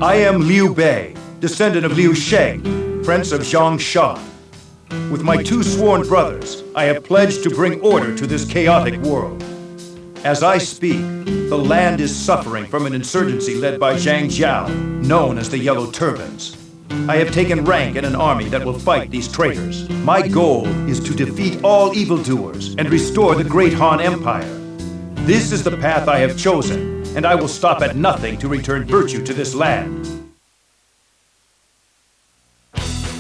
I am Liu Bei, descendant of Liu Sheng, Prince of Zhang Shan. With my 2 sworn brothers, I have pledged to bring order to this chaotic world. As I speak, the land is suffering from an insurgency led by Zhang Jiao, known as the Yellow Turbans. I have taken rank in an army that will fight these traitors. My goal is to defeat all evildoers and restore the Great Han Empire. This is the path I have chosen, and I will stop at nothing to return virtue to this land.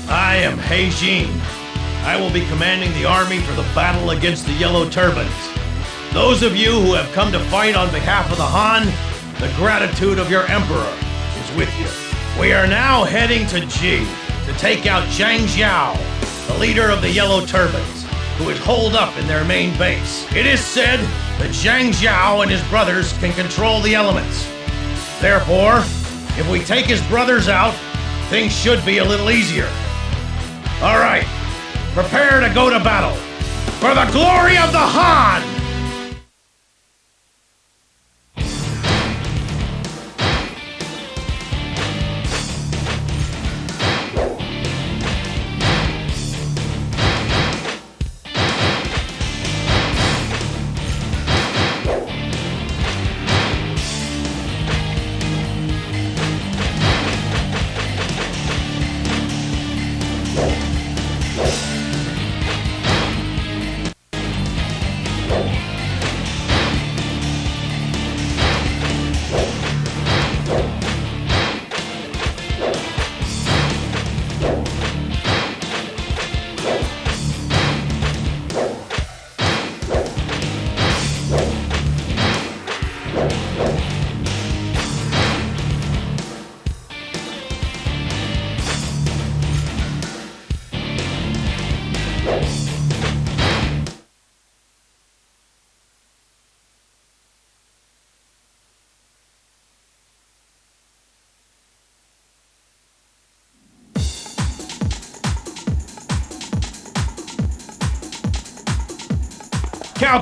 I am He Jing. I will be commanding the army for the battle against the Yellow Turbans. Those of you who have come to fight on behalf of the Han, the gratitude of your emperor is with you. We are now heading to Ji to take out Zhang Jiao, the leader of the Yellow Turbans, who is holed up in their main base. It is said that Zhang Jiao and his brothers can control the elements. Therefore, if we take his brothers out, things should be a little easier. All right, prepare to go to battle for the glory of the Han!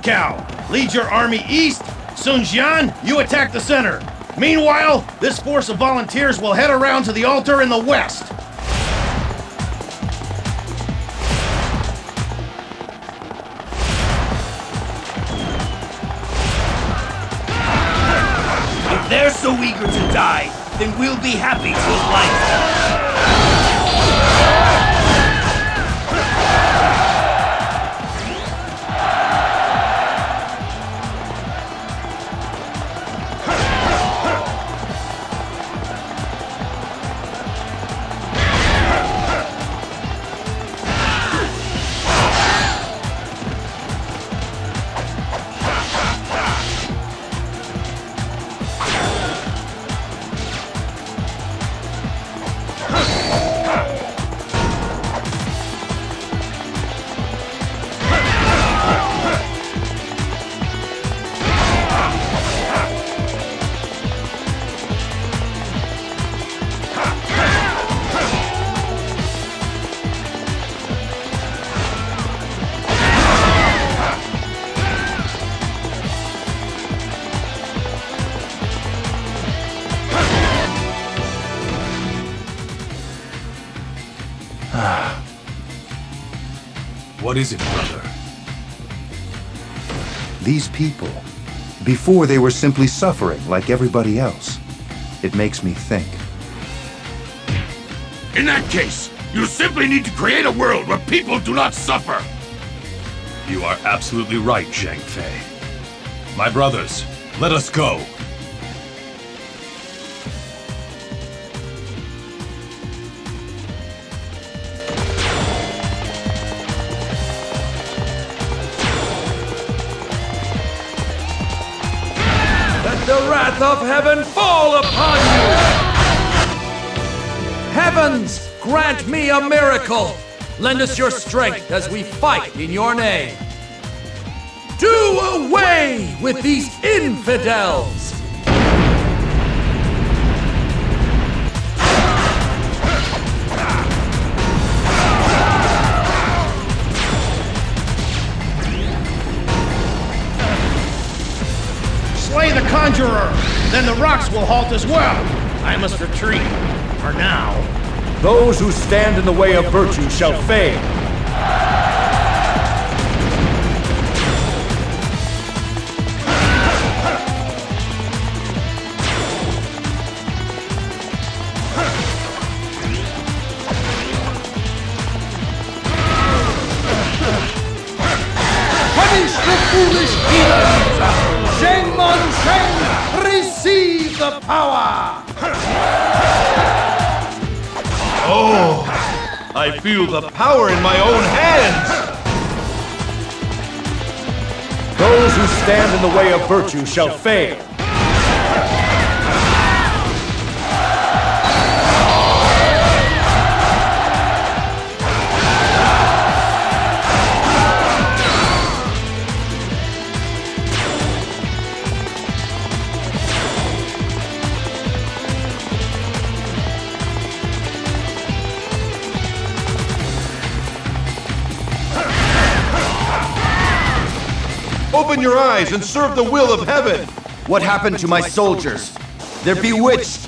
Cao, lead your army east. Sun Shang, you attack the center. Meanwhile, this force of volunteers will head around to the altar in the west. If they're so eager to die, then we'll be happy to oblige. What is it, brother? These people, before they were simply suffering like everybody else. It makes me think. In that case, you simply need to create a world where people do not suffer. You are absolutely right, Zhang Fei. My brothers, let us go. The wrath of heaven fall upon you! Heavens, grant me a miracle! Lend us your strength as we fight in your name! Do away with these infidels! Slay the conjurer, then the rocks will halt as well. I must retreat. For now. Those who stand in the way of virtue shall fail. Punish the foolish heathens! Sheng, receive the power! Oh, I feel the power in my own hands! Those who stand in the way of virtue shall fail. Open your eyes and serve the will of heaven! What happened to my soldiers? They're bewitched!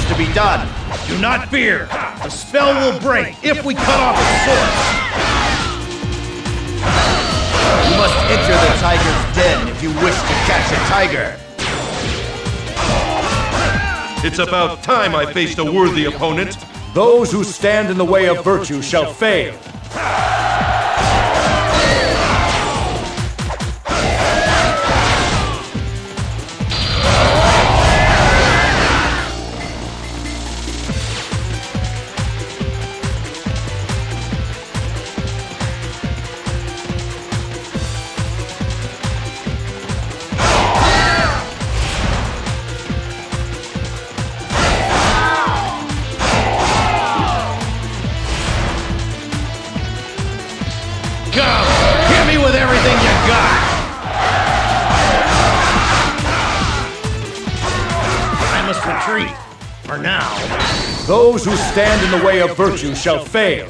To be done. Do not fear. The spell will break if we cut off its source. You must enter the tiger's den if you wish to catch a tiger. It's about time I faced a worthy opponent. Those who stand in the way of virtue shall fail. For now. Those who stand in the way of virtue shall fail.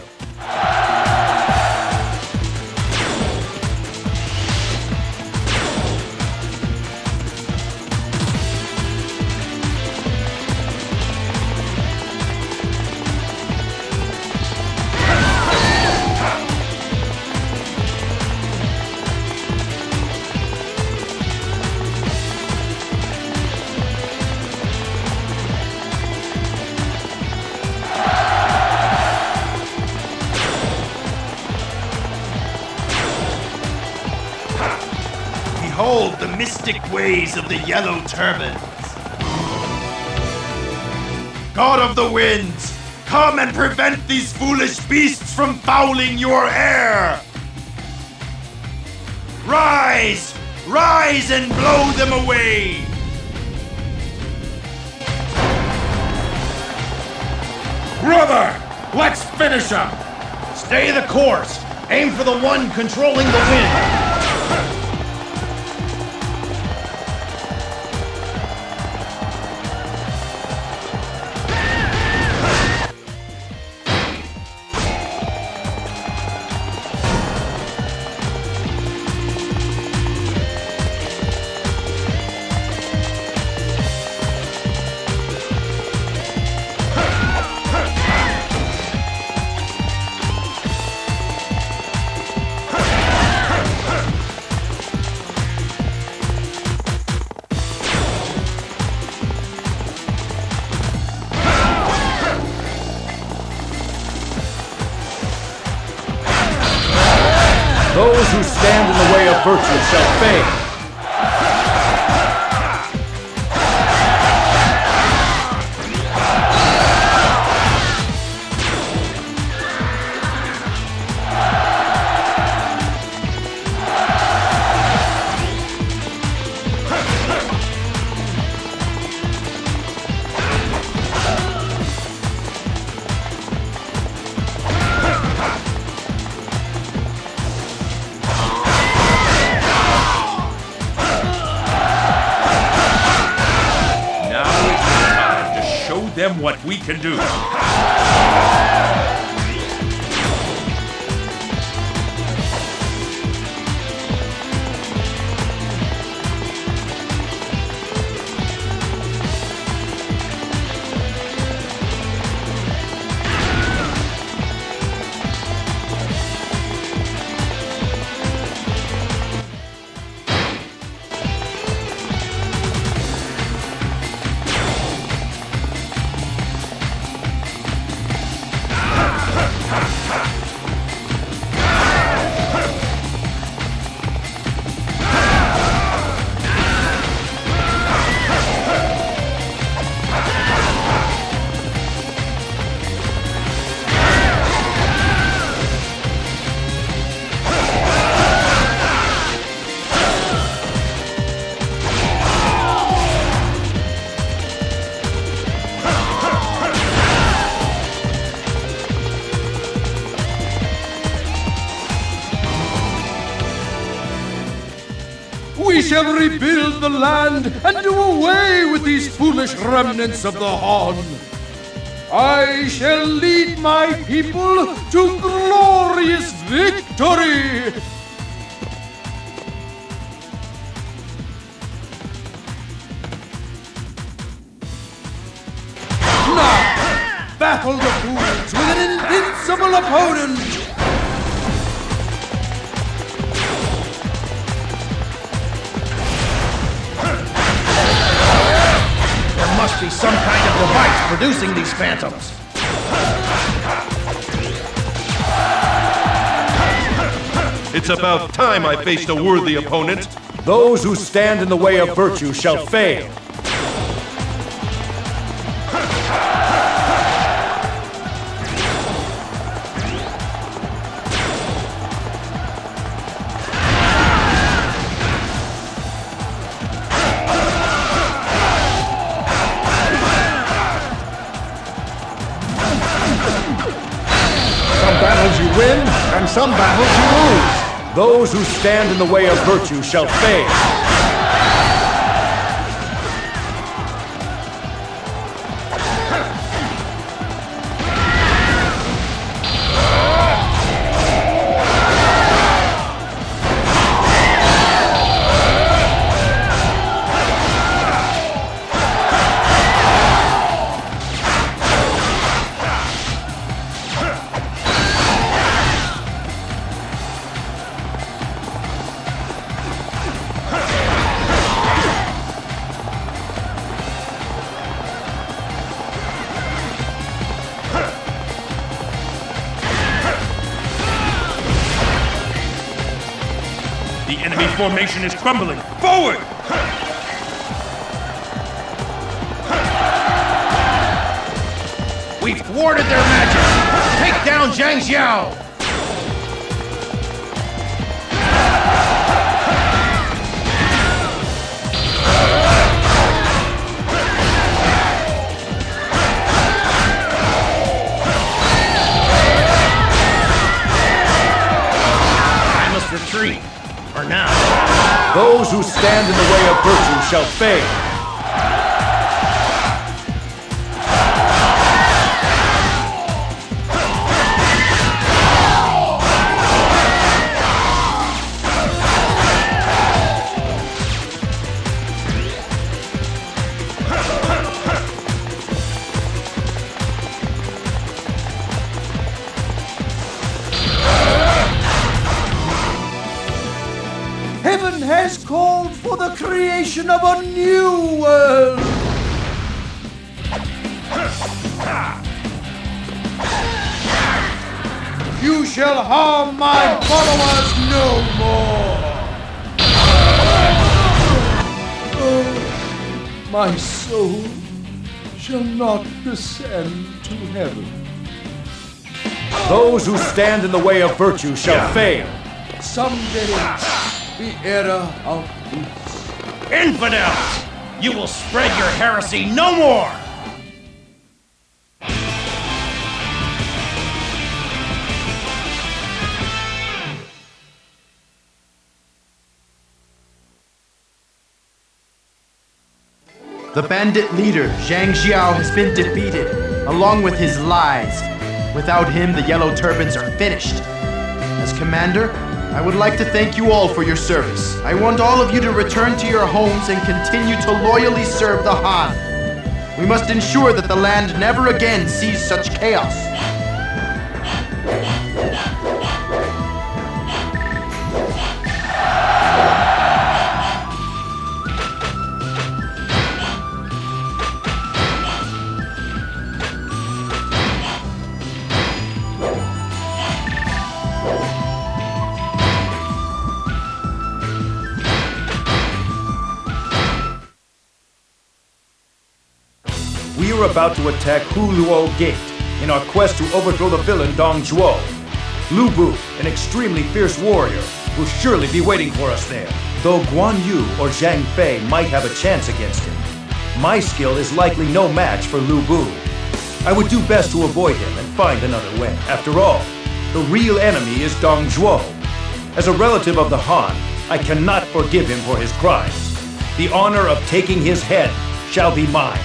Behold the mystic ways of the Yellow Turbans. God of the winds, come and prevent these foolish beasts from fouling your air! Rise! Rise and blow them away! Brother, let's finish him! Stay the course! Aim for the one controlling the wind! Those who stand in the way of virtue shall fail. them what we can do. We shall rebuild the land and do away with these foolish remnants of the Han. I shall lead my people to glorious victory! Now, battle the fools with an invincible opponent! There must be some kind of device producing these phantoms. It's about time I faced a worthy opponent. Those who stand in the way of virtue shall fail. Battles you win, and some battles you lose. Those who stand in the way of virtue shall fail. The enemy formation is crumbling. Forward! We've thwarted their magic. Take down Zhang Xiao. I must retreat. For now. Those who stand in the way of virtue shall fail. Heaven has called for the creation of a new world. You shall harm my followers no more. Oh, my soul shall not descend to heaven. Those who stand in the way of virtue shall fail. Someday, the era of peace. Infidels! You will spread your heresy no more! The bandit leader, Zhang Xiao, has been defeated, along with his lies. Without him, the Yellow Turbans are finished. As commander, I would like to thank you all for your service. I want all of you to return to your homes and continue to loyally serve the Han. We must ensure that the land never again sees such chaos. We are about to attack Hu Lao Gate in our quest to overthrow the villain Dong Zhuo. Lu Bu, an extremely fierce warrior, will surely be waiting for us there. Though Guan Yu or Zhang Fei might have a chance against him, my skill is likely no match for Lu Bu. I would do best to avoid him and find another way. After all, the real enemy is Dong Zhuo. As a relative of the Han, I cannot forgive him for his crimes. The honor of taking his head shall be mine.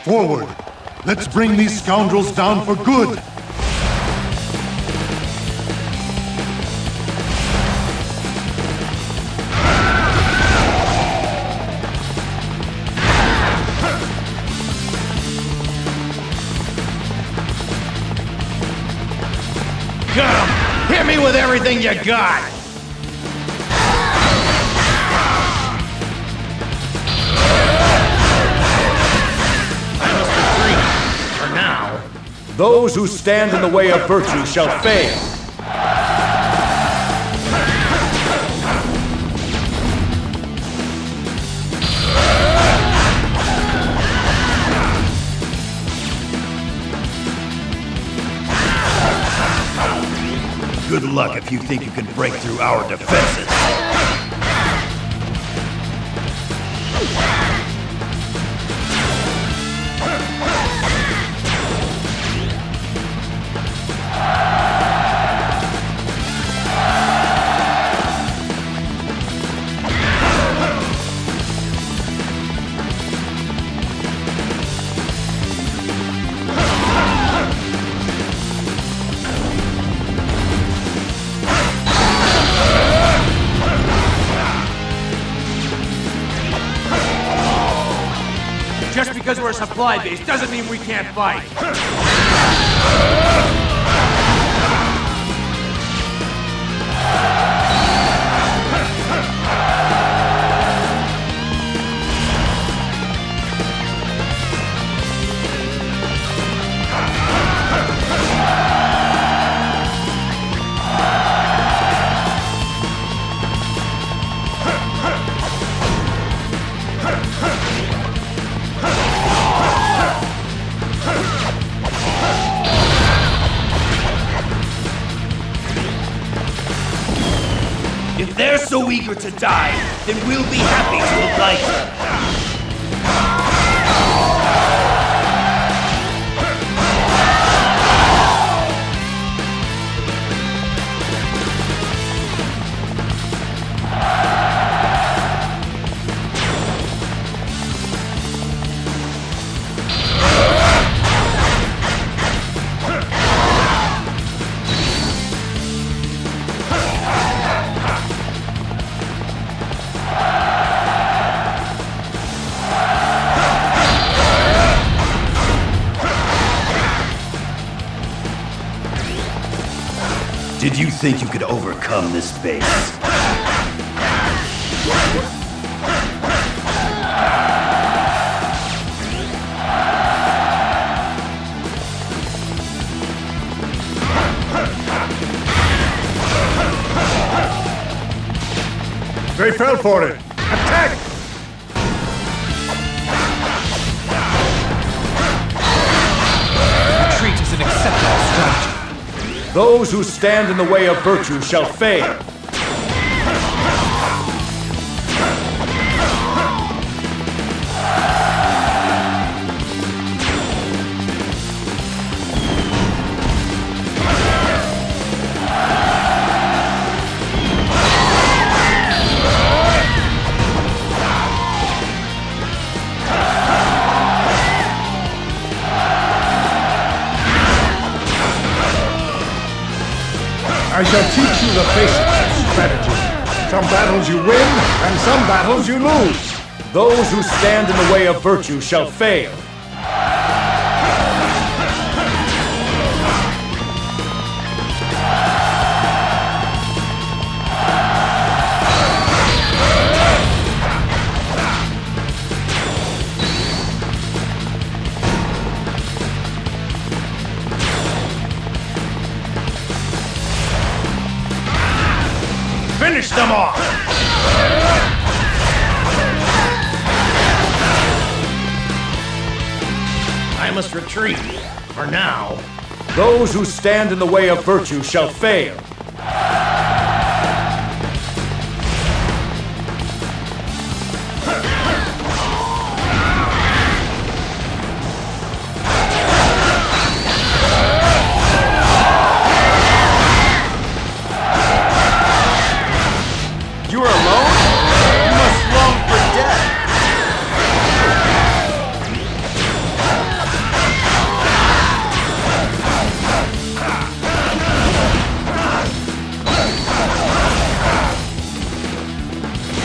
Forward! Let's bring these scoundrels down for good! Got him! Hit me with everything you got! Those who stand in the way of virtue shall fail. Good luck if you think you can break through our defenses. Just because we're a supply base doesn't mean we can't fight. If they're so eager to die, then we'll be happy to oblige them. Did you think you could overcome this base? They fell for it. Attack! Retreat is an acceptable strategy. Those who stand in the way of virtue shall fail. I shall teach you the basics of strategy. Some battles you win, and some battles you lose. Those who stand in the way of virtue shall fail. Finish them off! I must retreat, for now. Those who stand in the way of virtue shall fail. You are alone? You must long for death.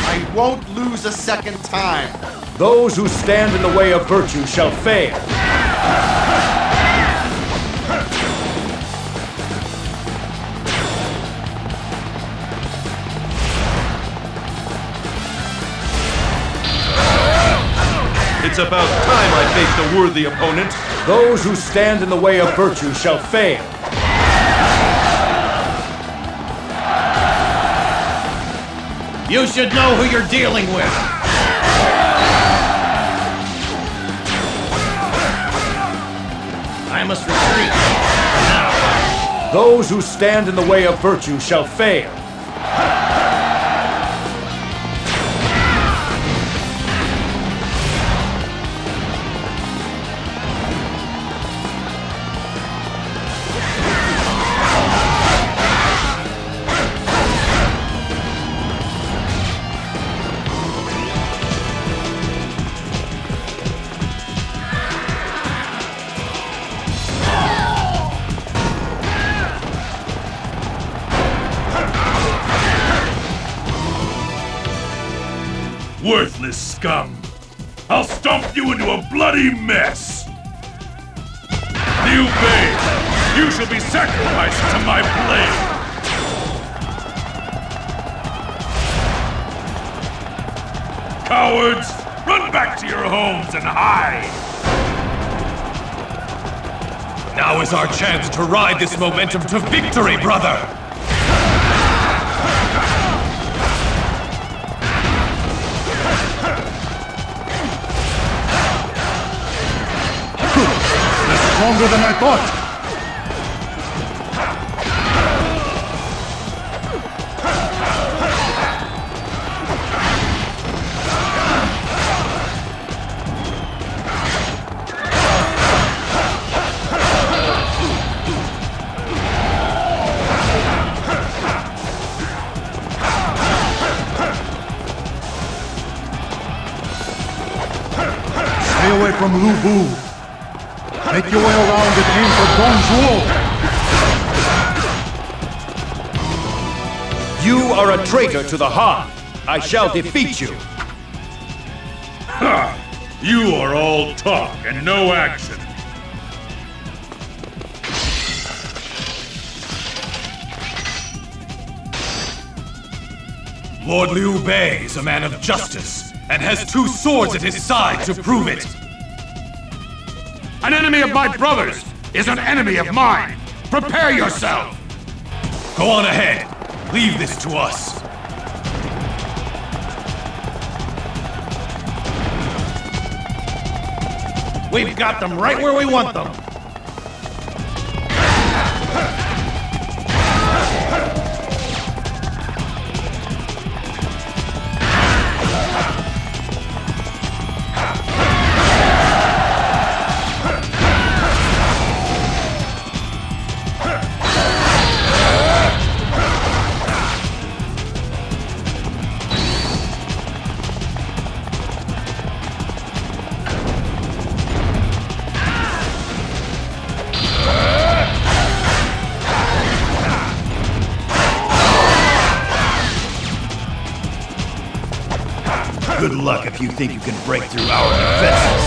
I won't lose a second time. Those who stand in the way of virtue shall fail. It's about time I faced a worthy opponent. Those who stand in the way of virtue shall fail. You should know who you're dealing with. I must retreat. Now. Those who stand in the way of virtue shall fail. Worthless scum! I'll stomp you into a bloody mess! Liu Bei, you shall be sacrificed to my blade! Cowards, run back to your homes and hide! Now is our chance to ride this momentum to victory, brother! Stronger than I thought. Stay away from Lu Bu. Make your way around and aim for Dong. You are a traitor to the Han. I shall defeat you. Ha! You are all talk and no action. Lord Liu Bei is a man of justice and has 2 swords at his side to prove it. An enemy of my brother's is an enemy of mine. Prepare yourself. Go on ahead. Leave this to us. We've got them right where we want them. Good luck if you think you can break through our defenses.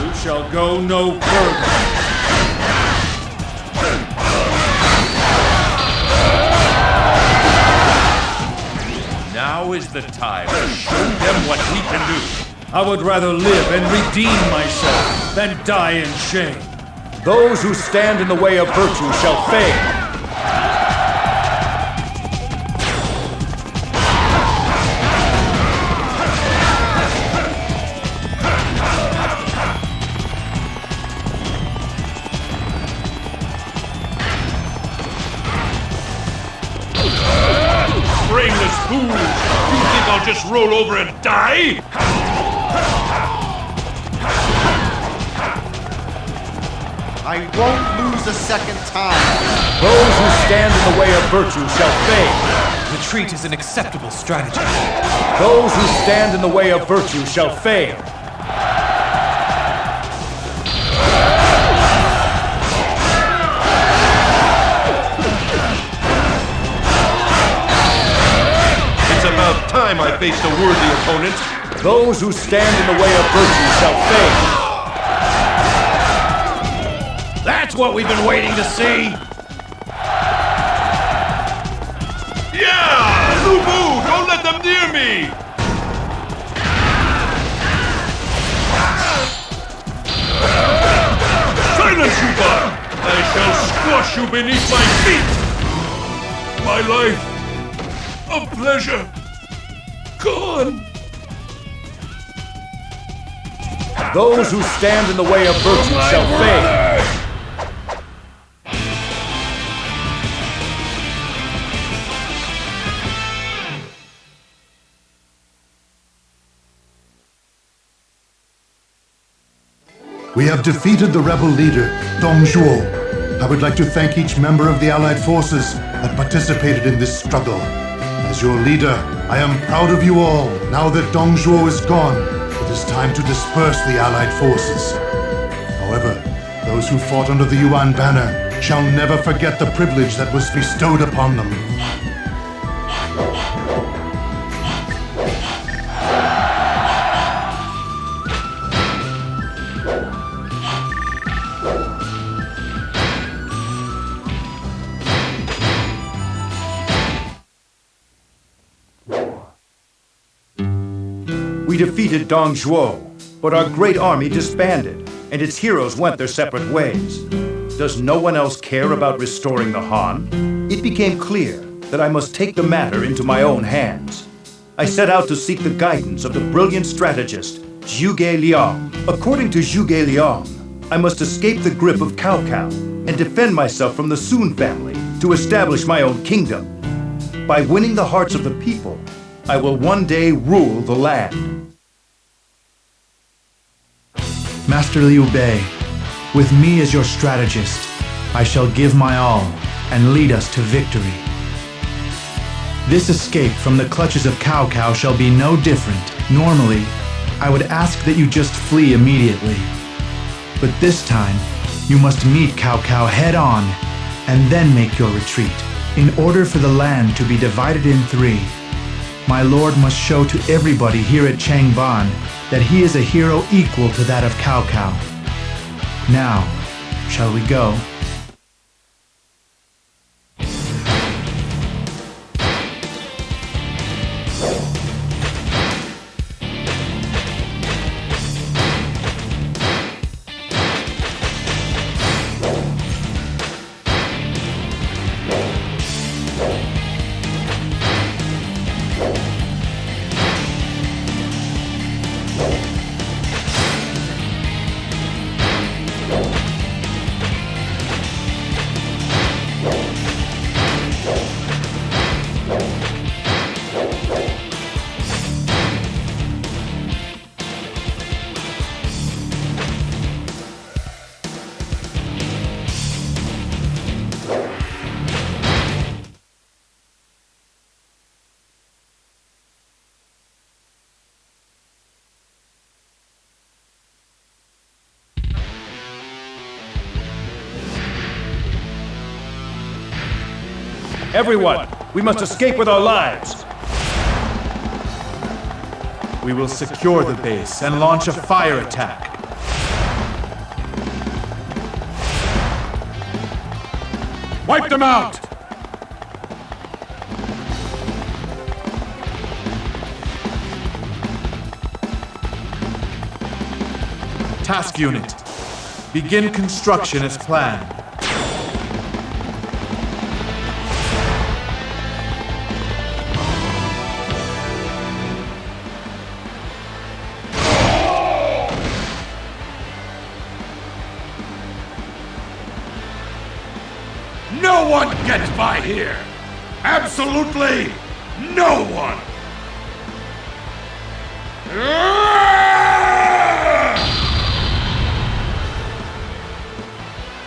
You shall go no further. Now is the time to show them what we can do. I would rather live and redeem myself than die in shame. Those who stand in the way of virtue shall fail. Brainless fool! You think I'll just roll over and die? I won't lose a second time. Those who stand in the way of virtue shall fail. Retreat is an acceptable strategy. Those who stand in the way of virtue shall fail. It's about time I faced a worthy opponent. Those who stand in the way of virtue shall fail. That's what we've been waiting to see. Yeah! Lubu, don't let them near me! Silence, you bar! I shall squash you beneath my feet! My life of pleasure gone! Those who stand in the way of virtue shall fail. We have defeated the rebel leader, Dong Zhuo. I would like to thank each member of the Allied forces that participated in this struggle. As your leader, I am proud of you all. Now that Dong Zhuo is gone, it is time to disperse the Allied forces. However, those who fought under the Yuan banner shall never forget the privilege that was bestowed upon them. We defeated Dong Zhuo, but our great army disbanded, and its heroes went their separate ways. Does no one else care about restoring the Han? It became clear that I must take the matter into my own hands. I set out to seek the guidance of the brilliant strategist, Zhuge Liang. According to Zhuge Liang, I must escape the grip of Cao Cao and defend myself from the Sun family to establish my own kingdom. By winning the hearts of the people, I will one day rule the land. Master Liu Bei, with me as your strategist, I shall give my all and lead us to victory. This escape from the clutches of Cao Cao shall be no different. Normally, I would ask that you just flee immediately. But this time, you must meet Cao Cao head on and then make your retreat. In order for the land to be divided in three, my lord must show to everybody here at Chang Ban that he is a hero equal to that of Cao Cao. Now, shall we go? Everyone, we must escape with our lives. We will secure the base and launch a fire attack. Wipe them out! Task unit, begin construction as planned. No one gets by here! Absolutely no one!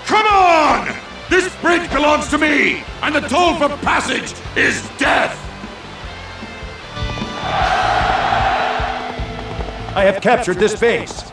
Come on! This bridge belongs to me, and the toll for passage is death! I have captured this base.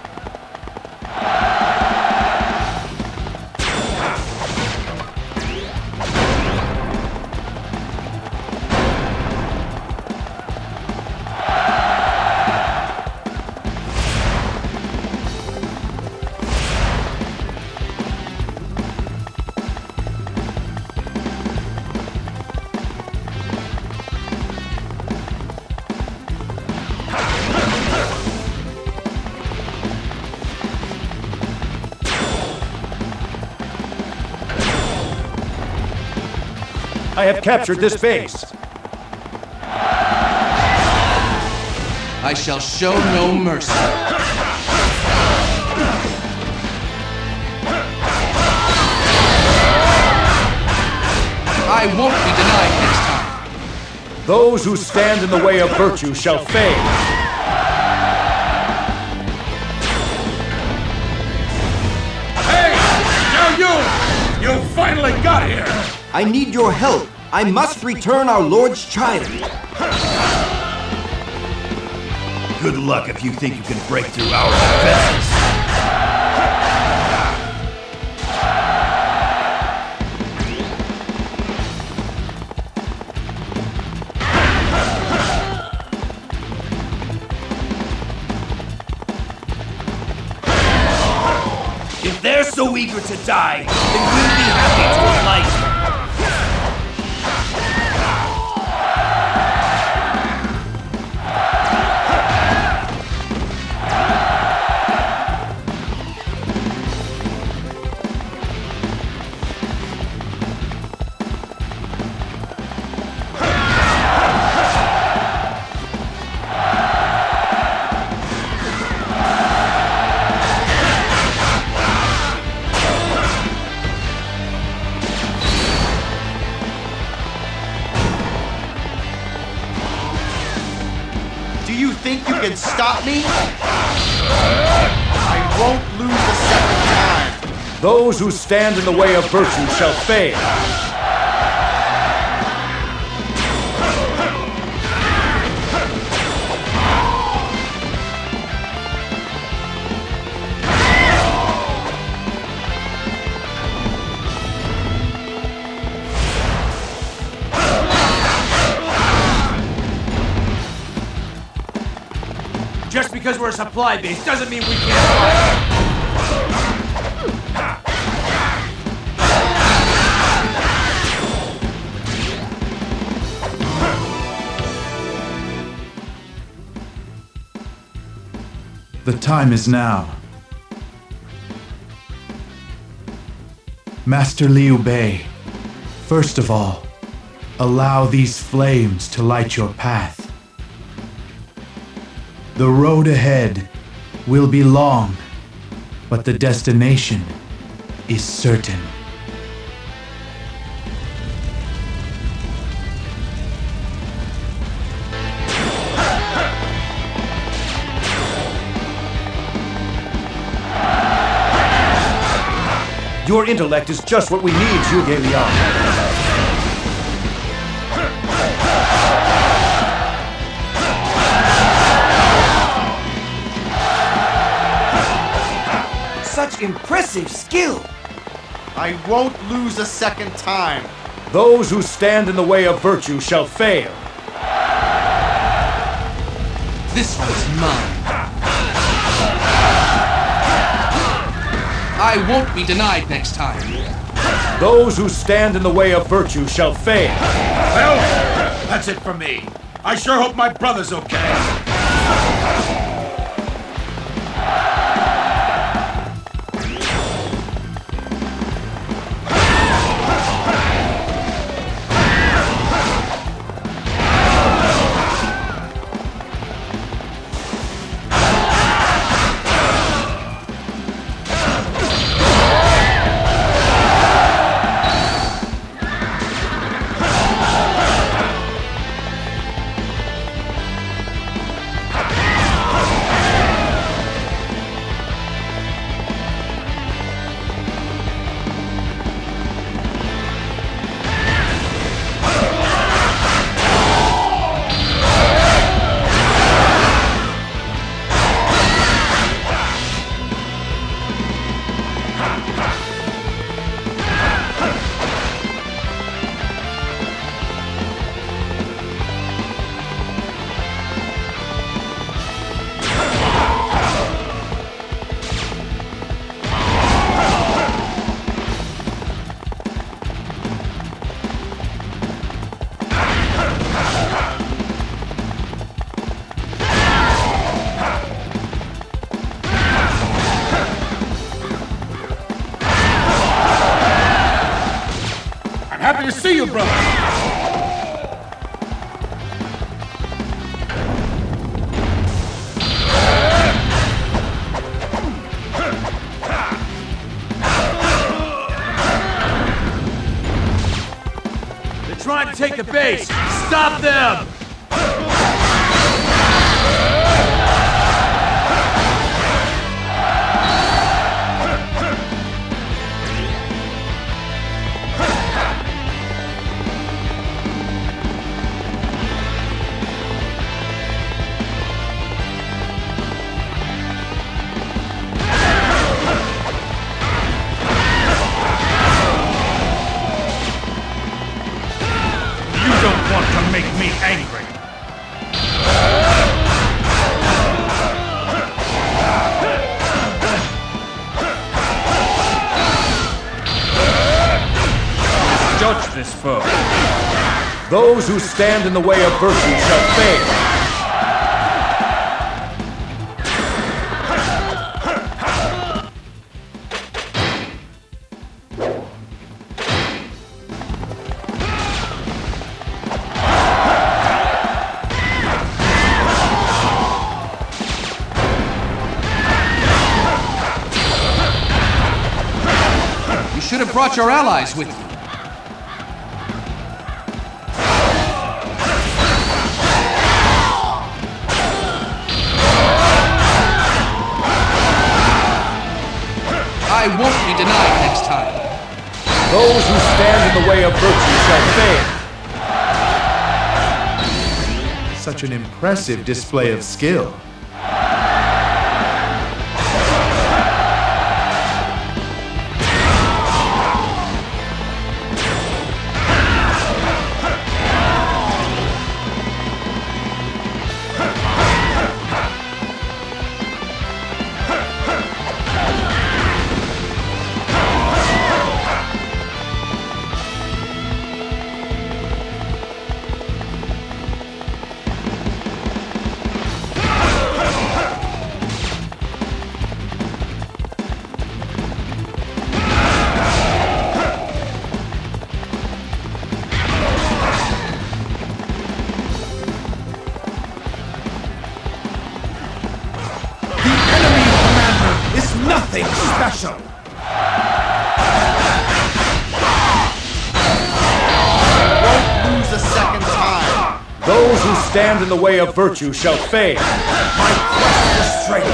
I have captured this base. I shall show no mercy. I won't be denied this time. Those who stand in the way of virtue shall fail. Hey! Now you finally got here! I need your help. I must return our Lord's child. Good luck if you think you can break through our defenses. If they're so eager to die, then we'll be happy to oblige them. Do you think you can stop me? I won't lose a second time. Those who stand in the way of virtue shall fail. Just because we're a supply base doesn't mean we can't fight. The time is now. Master Liu Bei, first of all, allow these flames to light your path. The road ahead will be long, but the destination is certain. Your intellect is just what we need, Zhu Ran. Such impressive skill! I won't lose a second time. Those who stand in the way of virtue shall fail. This one's mine. I won't be denied next time. Those who stand in the way of virtue shall fail. Well, that's it for me. I sure hope my brother's okay. Happy to see you, brother. They're trying to take the base. Stop them! Make me angry. Judge this foe. Those who stand in the way of virtue shall fail. Should have brought your allies with you. I won't be denied next time. Those who stand in the way of virtue shall fail. Such an impressive display of skill. Castle! Lose a second time. Those who stand in the way of virtue shall fail. My quest for strength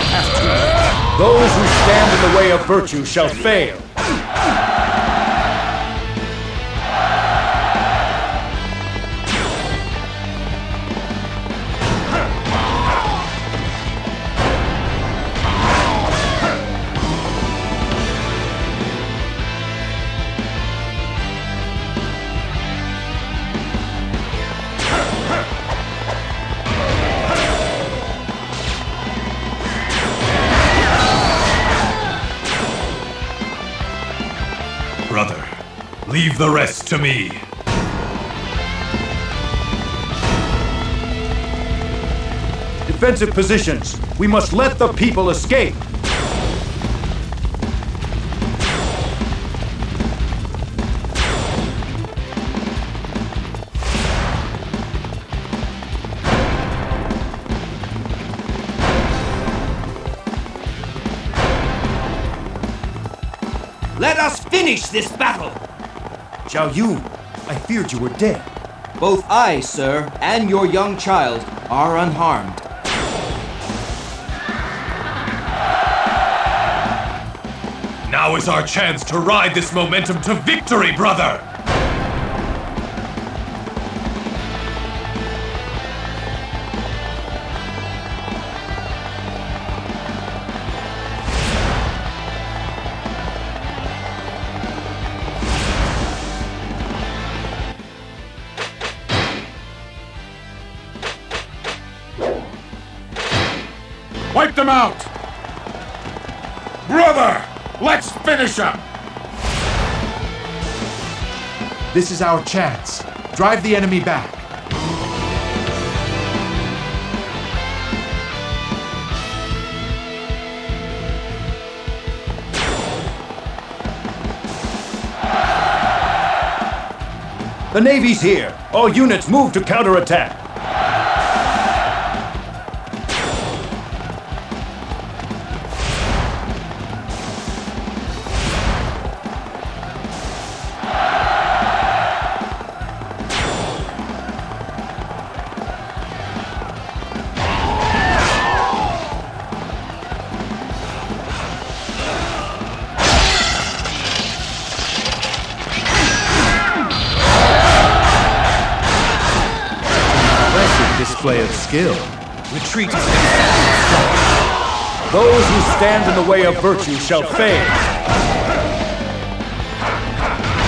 has to. Those who stand in the way of virtue shall fail. Brother, leave the rest to me. Defensive positions. We must let the people escape. Let us finish this battle! Zhao Yu, I feared you were dead. Both I, sir, and your young child are unharmed. Now is our chance to ride this momentum to victory, brother! Wipe them out! Brother, let's finish them! This is our chance. Drive the enemy back. The Navy's here. All units move to counterattack. Display of skill. Retreat is Those who stand in the way of virtue shall fail.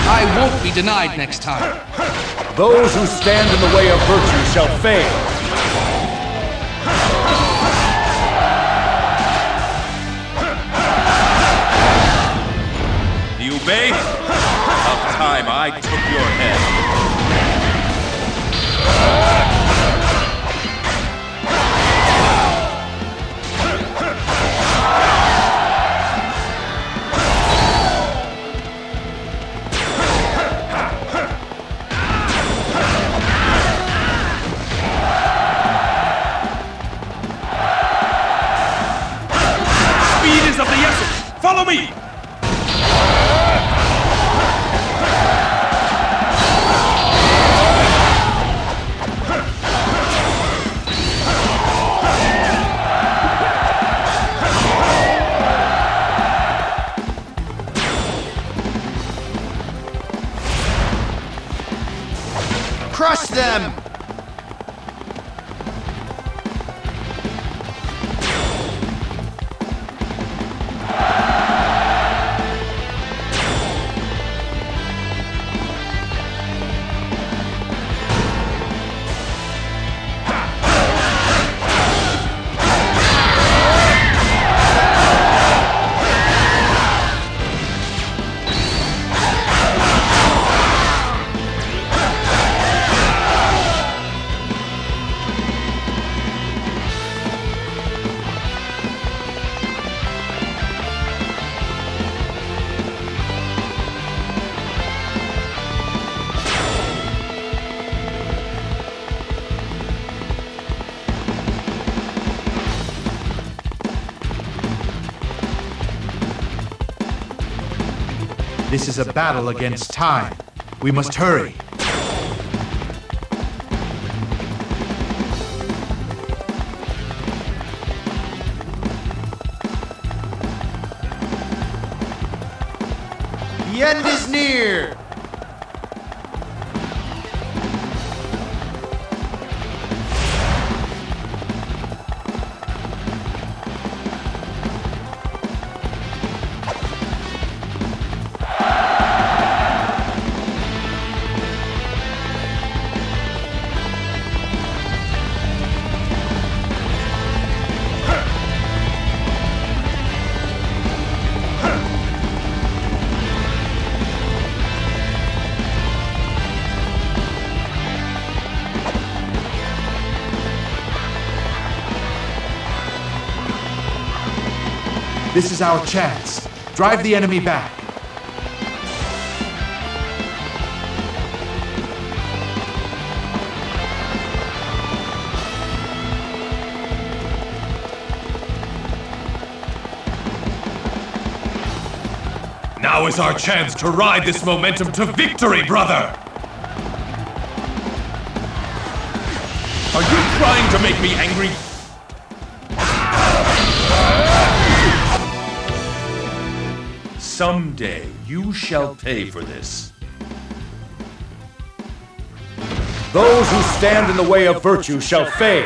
I won't be denied next time. Those who stand in the way of virtue shall fail. Liu Bei, about time I took your head. Of the essence. Follow me! This is a battle against time. We must hurry. The end is near! This is our chance. Drive the enemy back. Now is our chance to ride this momentum to victory, brother! Are you trying to make me angry? Someday you shall pay for this. Those who stand in the way of virtue shall fail.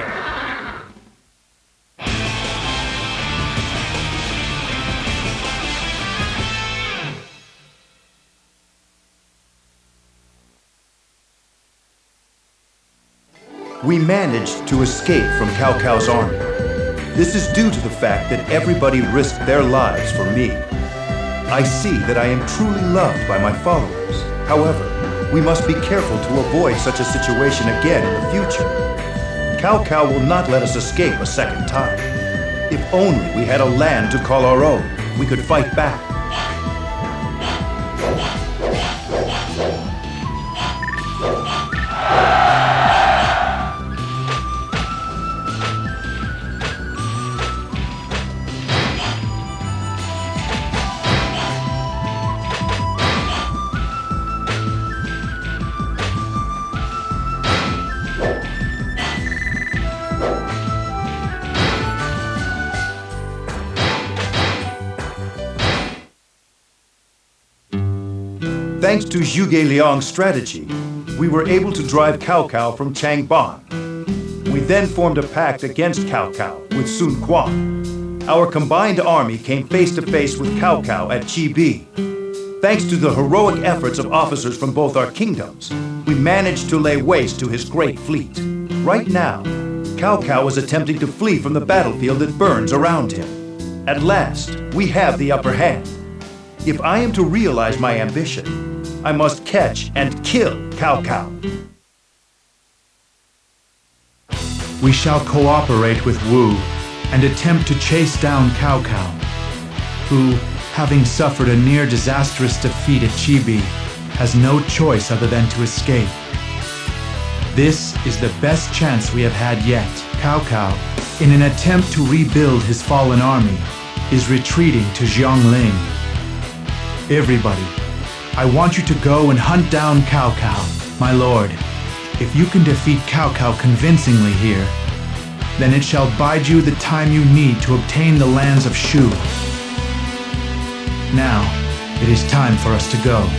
We managed to escape from Cao Cao's army. This is due to the fact that everybody risked their lives for me. I see that I am truly loved by my followers. However, we must be careful to avoid such a situation again in the future. Cao Cao will not let us escape a second time. If only we had a land to call our own, we could fight back. Thanks to Zhu Liang's strategy, we were able to drive Cao Cao from Chang Ban. We then formed a pact against Cao Cao with Sun Quan. Our combined army came face to face with Cao Cao at Bi. Thanks to the heroic efforts of officers from both our kingdoms, we managed to lay waste to his great fleet. Right now, Cao Cao is attempting to flee from the battlefield that burns around him. At last, we have the upper hand. If I am to realize my ambition, I must catch and kill Cao Cao. We shall cooperate with Wu and attempt to chase down Cao Cao, who, having suffered a near disastrous defeat at Bi, has no choice other than to escape. This is the best chance we have had yet. Cao Cao, in an attempt to rebuild his fallen army, is retreating to Ling. Everybody, I want you to go and hunt down Cao Cao, my lord. If you can defeat Cao Cao convincingly here, then it shall bide you the time you need to obtain the lands of Shu. Now, it is time for us to go.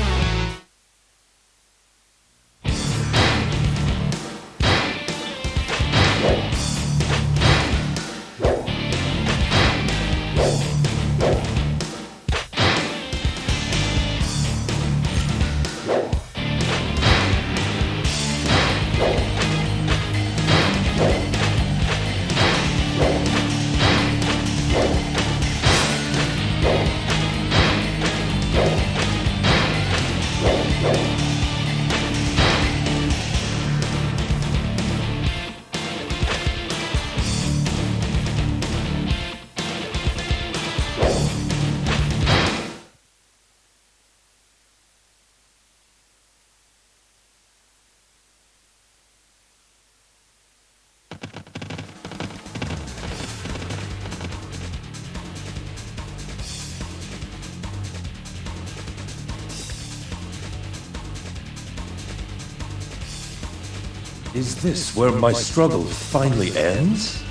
Is this where my struggle finally ends?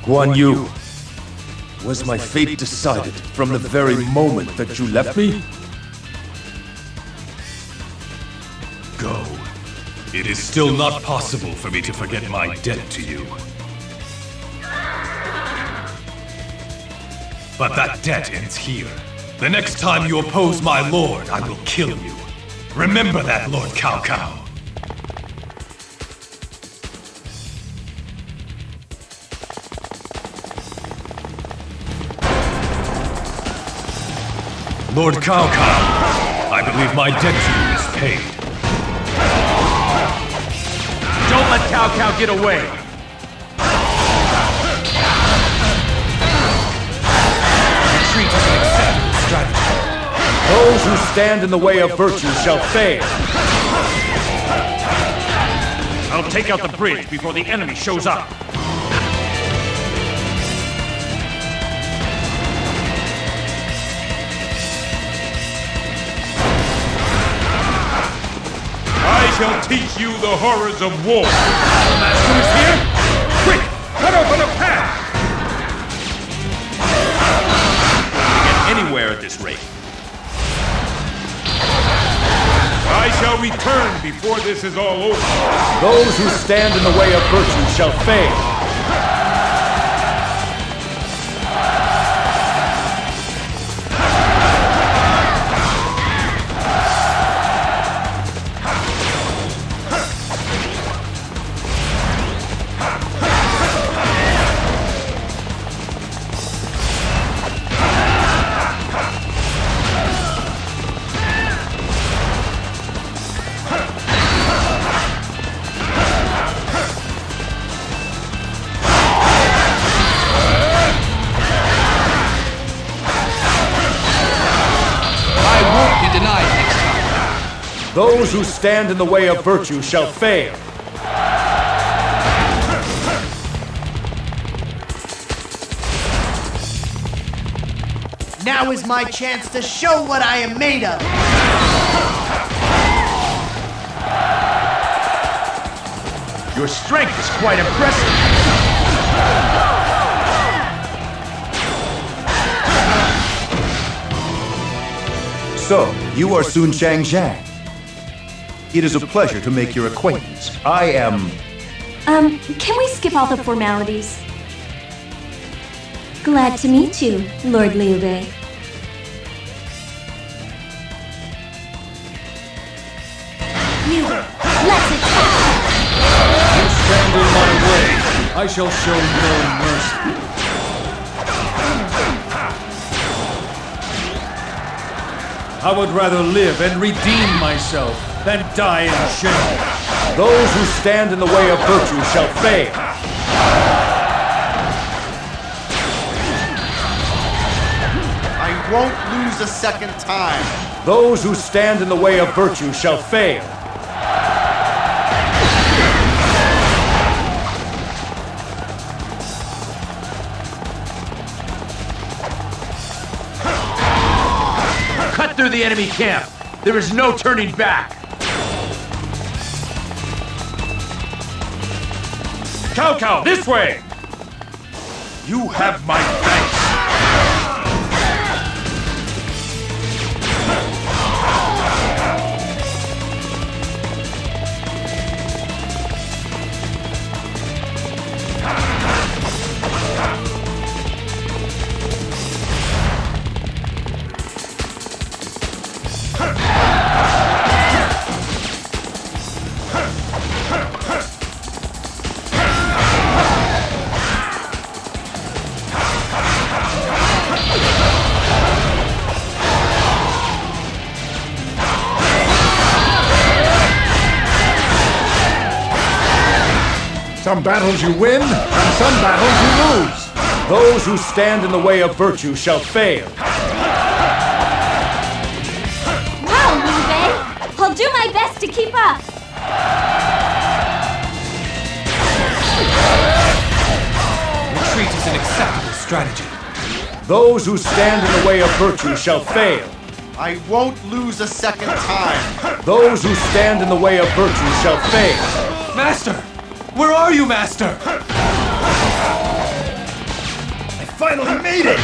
Guan Yu, was my fate decided from the very moment that you left me? Go. It is still not possible for me to forget my debt to you. But that debt ends here. The next time you oppose my lord, I will kill you. Remember that, Lord Cao Cao. Lord Cao Cao, I believe my debt to you is paid. Don't let Cao Cao get away! Retreat is an acceptable strategy. Those who stand in the way of virtue shall fail. I'll take out the bridge before the enemy shows up. I shall teach you the horrors of war. The master is here? Quick, cut open a path! Get anywhere at this rate. I shall return before this is all over. Those who stand in the way of virtue shall fail. Those who stand in the way of virtue shall fail. Now is my chance to show what I am made of. Your strength is quite impressive. So, you are Sun Shang Xiang. It is a pleasure to make your acquaintance. I am... Can we skip all the formalities? Glad to meet you, Lord Liu Bei. You, let's attack! You stand in my way. I shall show no mercy. I would rather live and redeem myself than die in shame. Those who stand in the way of virtue shall fail. I won't lose a second time. Those who stand in the way of virtue shall fail. Cut through the enemy camp. There is no turning back. Cao Cao, this way! You have my thanks. Some battles you win, and some battles you lose. Those who stand in the way of virtue shall fail. Wow, Liu Bei! I'll do my best to keep up. Retreat is an acceptable strategy. Those who stand in the way of virtue shall fail. I won't lose a second time. Those who stand in the way of virtue shall fail. Master! Where are you, Master? I finally made it!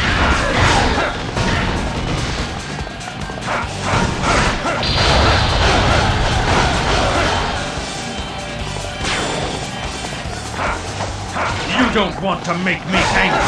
You don't want to make me angry!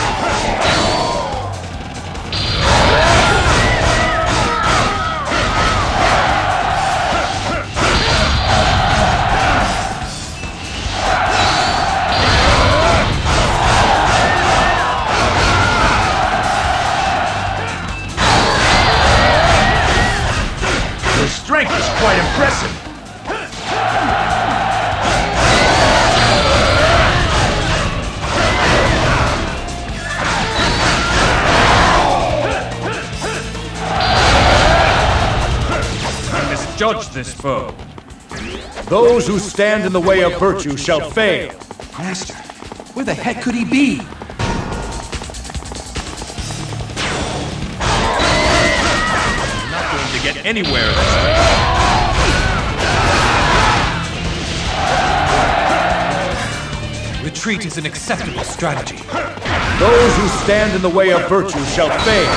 Your strength is quite impressive. Judge this foe. Those who stand in the way of virtue shall fail. Master, where the heck could he be? I'm not going to get anywhere this way. Retreat is an acceptable strategy. Those who stand in the way of virtue shall fail.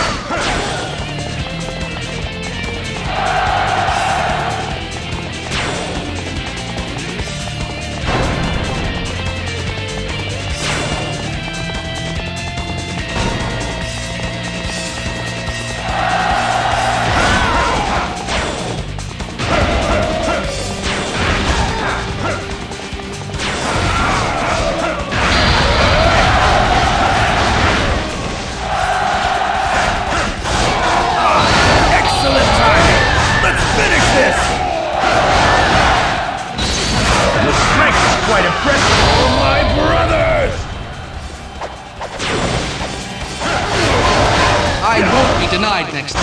Denied next time.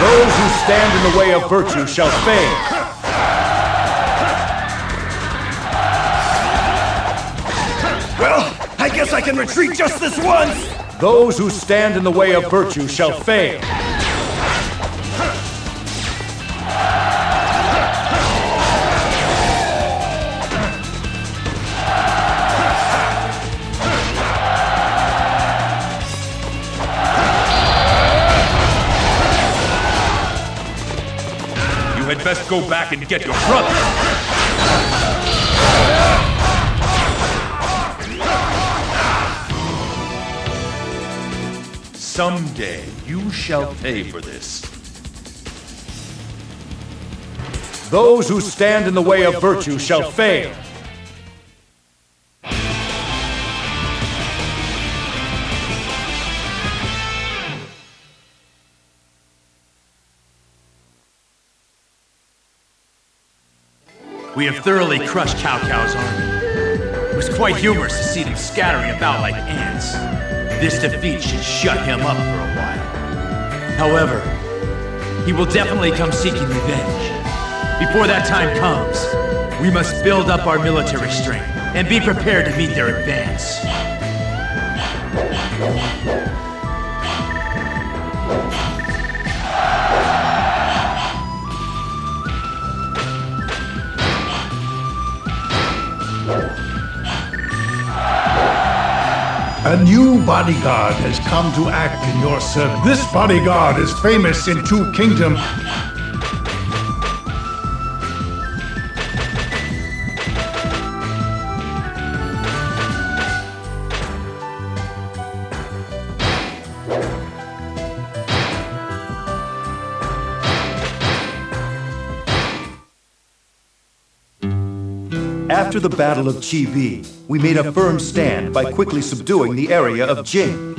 Those who stand in the way of virtue shall fail. Well, I guess I can retreat just this once! Those who stand in the way of virtue shall fail. You had best go back and get your brother. Someday you shall pay for this. Those who stand in the way of virtue shall fail. We have thoroughly crushed Cao Cao's army. It was quite humorous to see them scattering about like ants. This defeat should shut him up for a while. However, he will definitely come seeking revenge. Before that time comes, we must build up our military strength and be prepared to meet their advance. A new bodyguard has come to act in your service. This bodyguard is famous in Two Kingdoms. After the Battle of Chi-Bi, we made a firm stand by quickly subduing the area of Jing.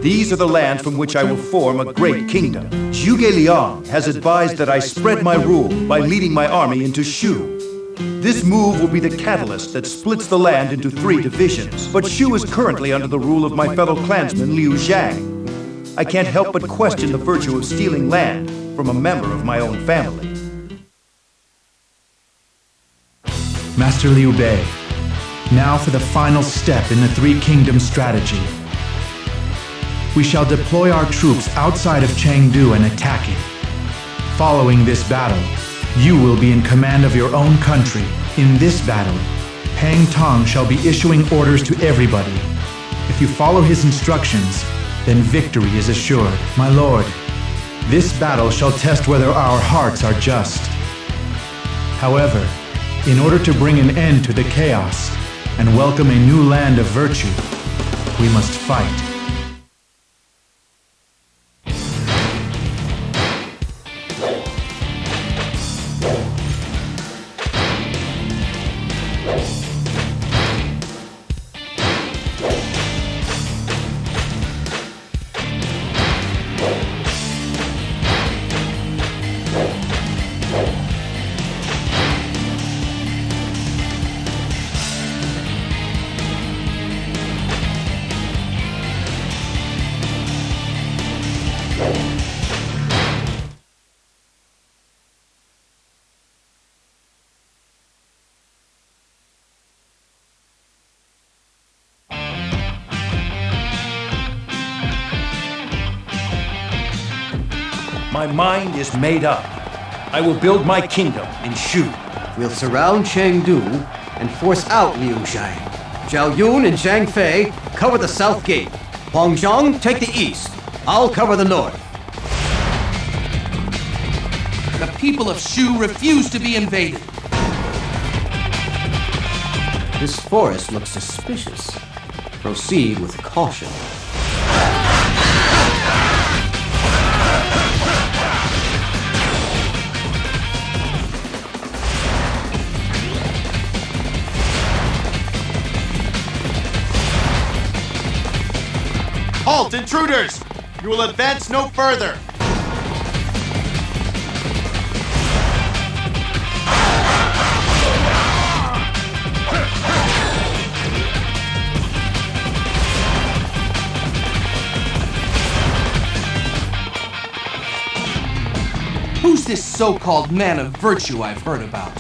These are the lands from which I will form a great kingdom. Zhuge Liang has advised that I spread my rule by leading my army into Shu. This move will be the catalyst that splits the land into 3 divisions, but Shu is currently under the rule of my fellow clansman Liu Zhang. I can't help but question the virtue of stealing land from a member of my own family. Master Liu Bei, now for the final step in the 3 Kingdoms strategy. We shall deploy our troops outside of Chengdu and attack it. Following this battle, you will be in command of your own country. In this battle, Pang Tong shall be issuing orders to everybody. If you follow his instructions, then victory is assured. My lord, this battle shall test whether our hearts are just. However, in order to bring an end to the chaos and welcome a new land of virtue, we must fight. My mind is made up. I will build my kingdom in Shu. We'll surround Chengdu and force out Liu Bei. Zhao Yun and Zhang Fei cover the south gate. Huang Zhang take the east. I'll cover the north. The people of Shu refuse to be invaded. This forest looks suspicious. Proceed with caution. Halt, intruders! You will advance no further! Who's this so-called man of virtue I've heard about?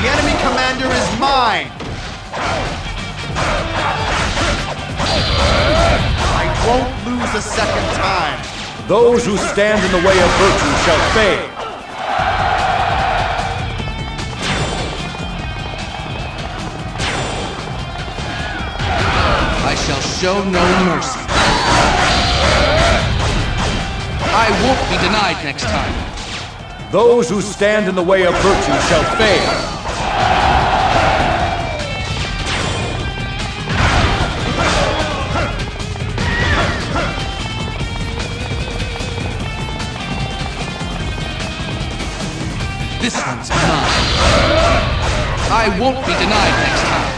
The enemy commander is mine! I won't lose a second time! Those who stand in the way of virtue shall fail. I shall show no mercy. I won't be denied next time. Those who stand in the way of virtue shall fail. This one's mine. I won't be denied next time.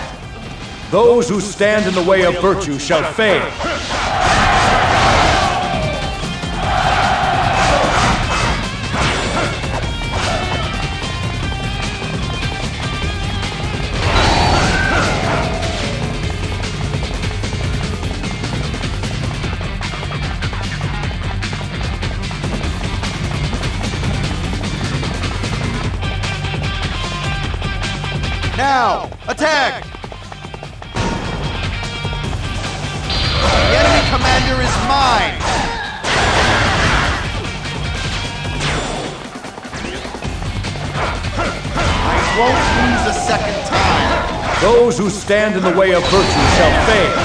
Those who stand in the way of virtue shall fail. Now, attack! The enemy commander is mine! I won't lose a second time! Those who stand in the way of virtue shall fail.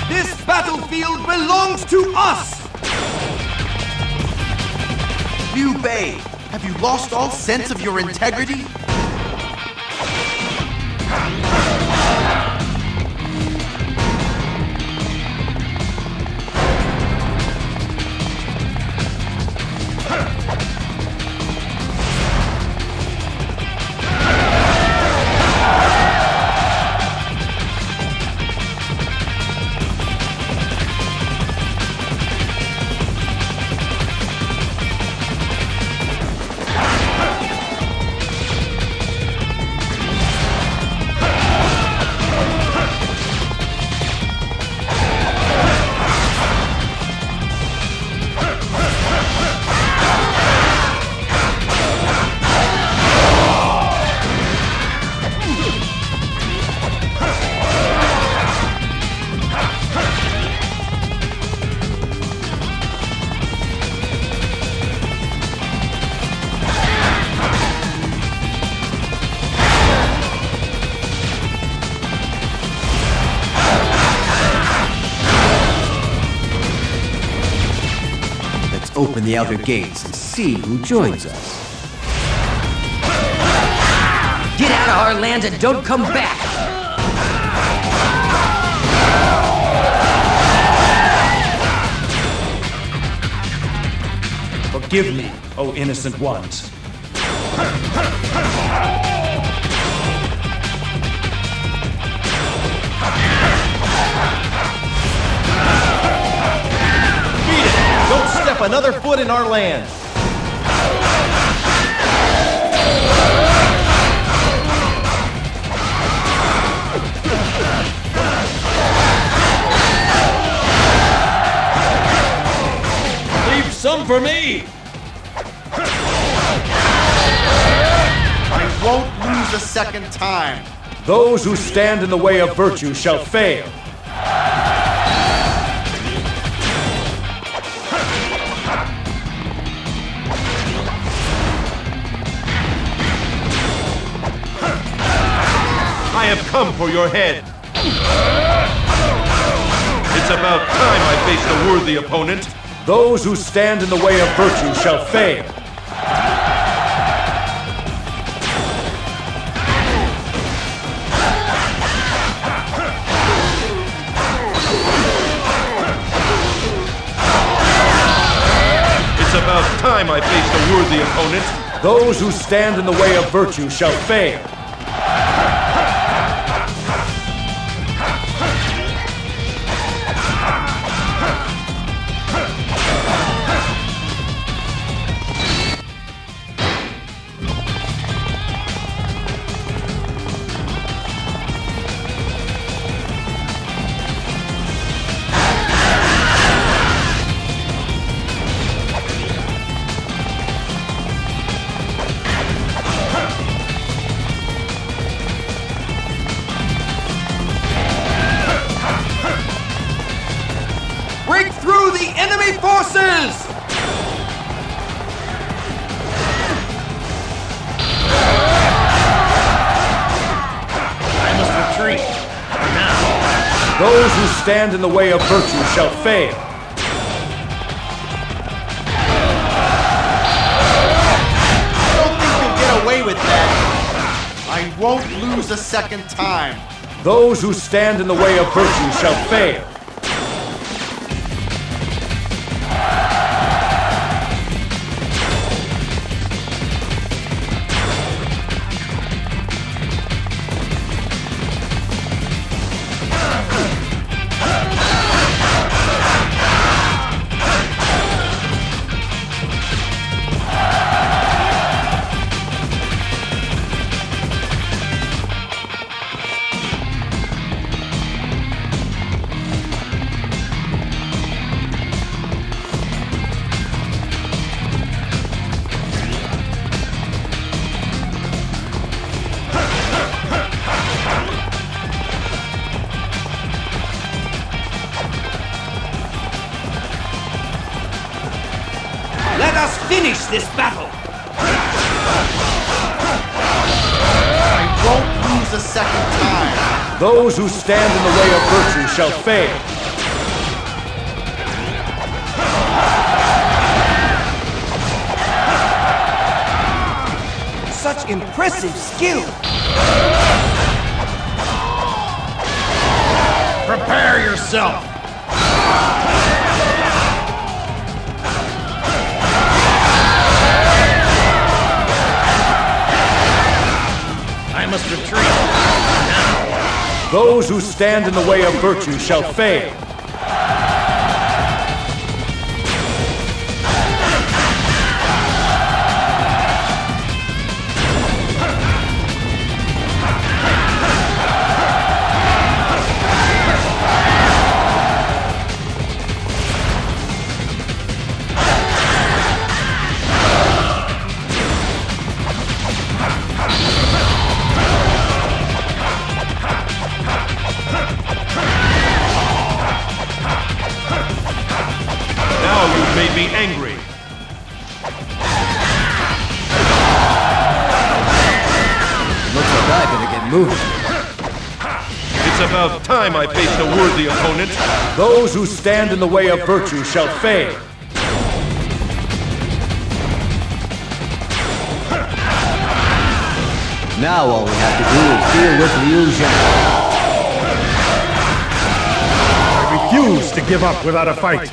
This battlefield belongs to us! Liu Bei, have you lost all sense of your integrity? open the outer gates and see who joins us. Get out of our lands and don't come back! Forgive me, O innocent ones. Don't step another foot in our land! Leave some for me! I won't lose a second time. Those who stand in the way of virtue shall fail. I have come for your head. It's about time I faced a worthy opponent. Those who stand in the way of virtue shall fail. It's about time I faced a worthy opponent. Those who stand in the way of virtue shall fail. Break through the enemy forces! I must retreat. For now. Those who stand in the way of virtue shall fail. I don't think you'll get away with that. I won't lose a second time. Those who stand in the way of virtue shall fail. Let us finish this battle! I won't lose a second time. Those who stand in the way of virtue shall fail. Such impressive skill! Prepare yourself! I must retreat. Now. Those who stand in the way of virtue shall fail. Made me angry. Looks like I better get moving. It's about time I faced a worthy opponent. Those who stand in the way of virtue shall fail. Now all we have to do is deal with Liu Zhang. I refuse to give up without a fight.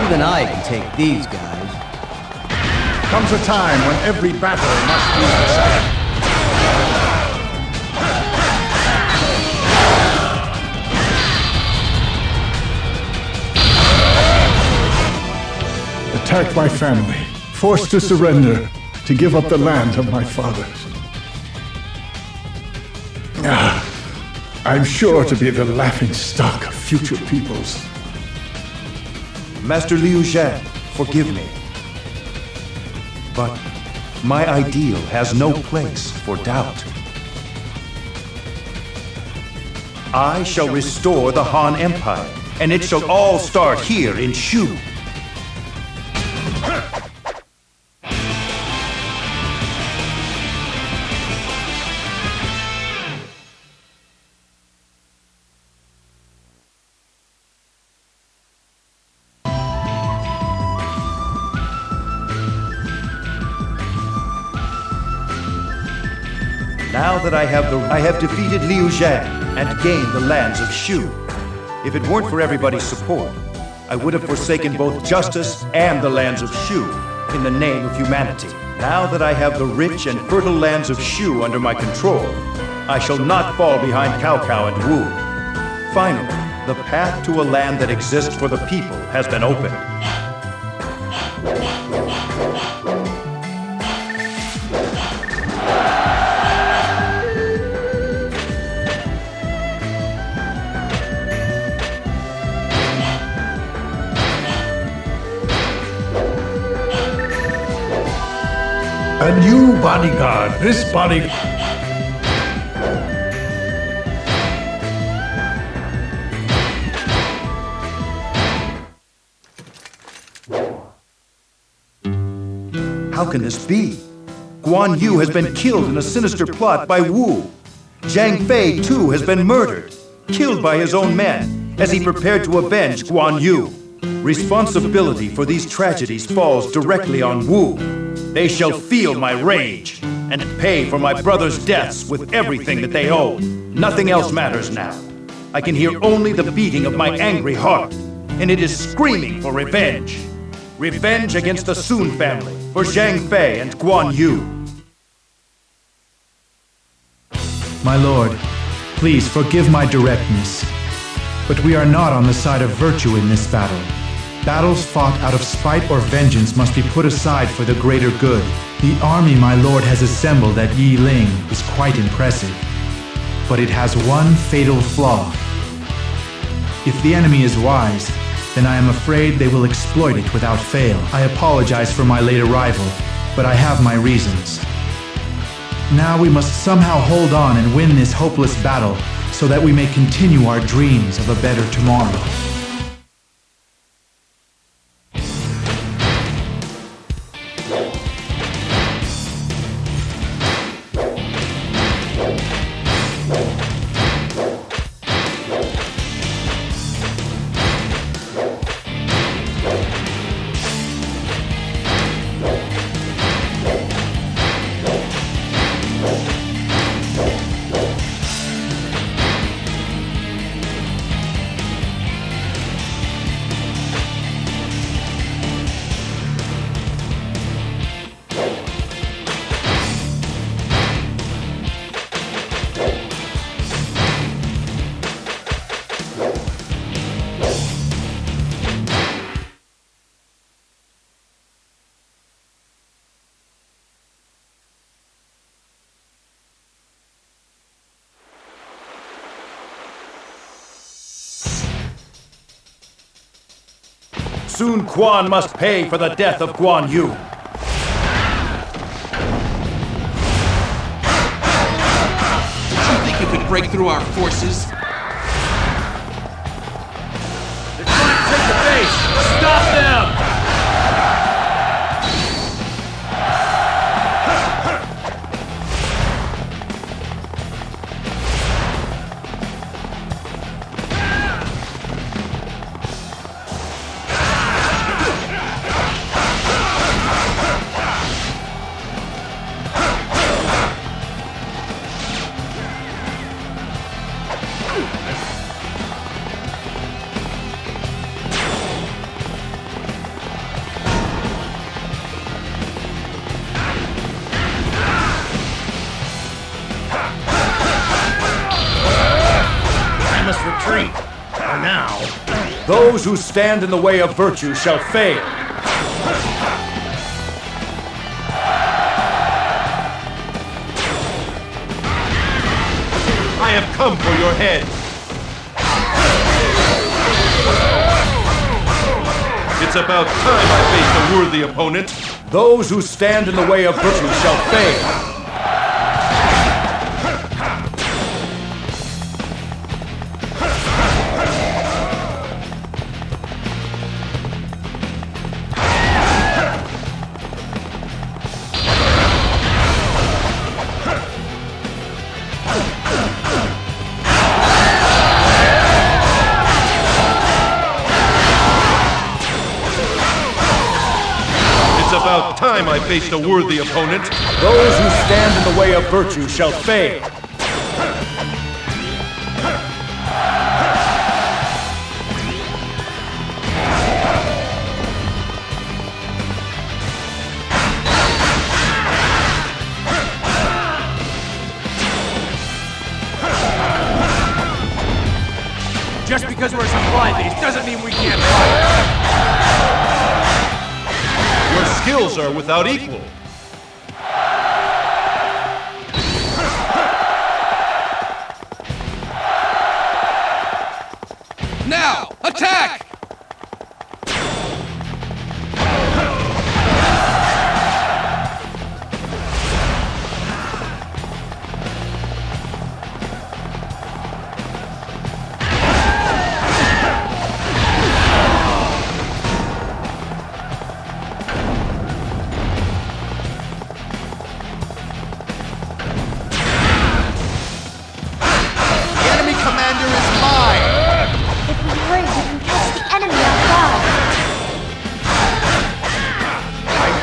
Even I can take these guys. Comes a time when every battle must be decided. Attacked my family, forced to surrender, to give up the land of my fathers. I'm sure to be the laughing stock of future peoples. Master Liu Zhang, forgive me. But my ideal has no place for doubt. I shall restore the Han Empire, and it shall all start here in Shu. Now that I have defeated Liu Zhang and gained the lands of Shu. If it weren't for everybody's support, I would have forsaken both justice and the lands of Shu in the name of humanity. Now that I have the rich and fertile lands of Shu under my control, I shall not fall behind Cao Cao and Wu. Finally, the path to a land that exists for the people has been opened. And you, bodyguard, this bodyguard. How can this be? Guan Yu has been killed in a sinister plot by Wu. Zhang Fei, too, has been murdered, killed by his own men, as he prepared to avenge Guan Yu. Responsibility for these tragedies falls directly on Wu. They shall feel my rage and pay for my brothers' deaths with everything that they owe. Nothing else matters now. I can hear only the beating of my angry heart, and it is screaming for revenge. Revenge against the Sun family, for Zhang Fei and Guan Yu. My lord, please forgive my directness. But we are not on the side of virtue in this battle. Battles fought out of spite or vengeance must be put aside for the greater good. The army my lord has assembled at Yi Ling is quite impressive. But it has one fatal flaw. If the enemy is wise, then I am afraid they will exploit it without fail. I apologize for my late arrival, but I have my reasons. Now we must somehow hold on and win this hopeless battle so that we may continue our dreams of a better tomorrow. Sun Quan must pay for the death of Guan Yu. break through our forces. They're trying to take the base! Stop them! Retreat. For now. Those who stand in the way of virtue shall fail. I have come for your head. It's about time I faced a worthy opponent. Those who stand in the way of virtue shall fail. It's about time I faced a worthy opponent. Those who stand in the way of virtue shall fail. Just because we're a supply base doesn't mean we can't fight. Your skills are without equal. Now, attack!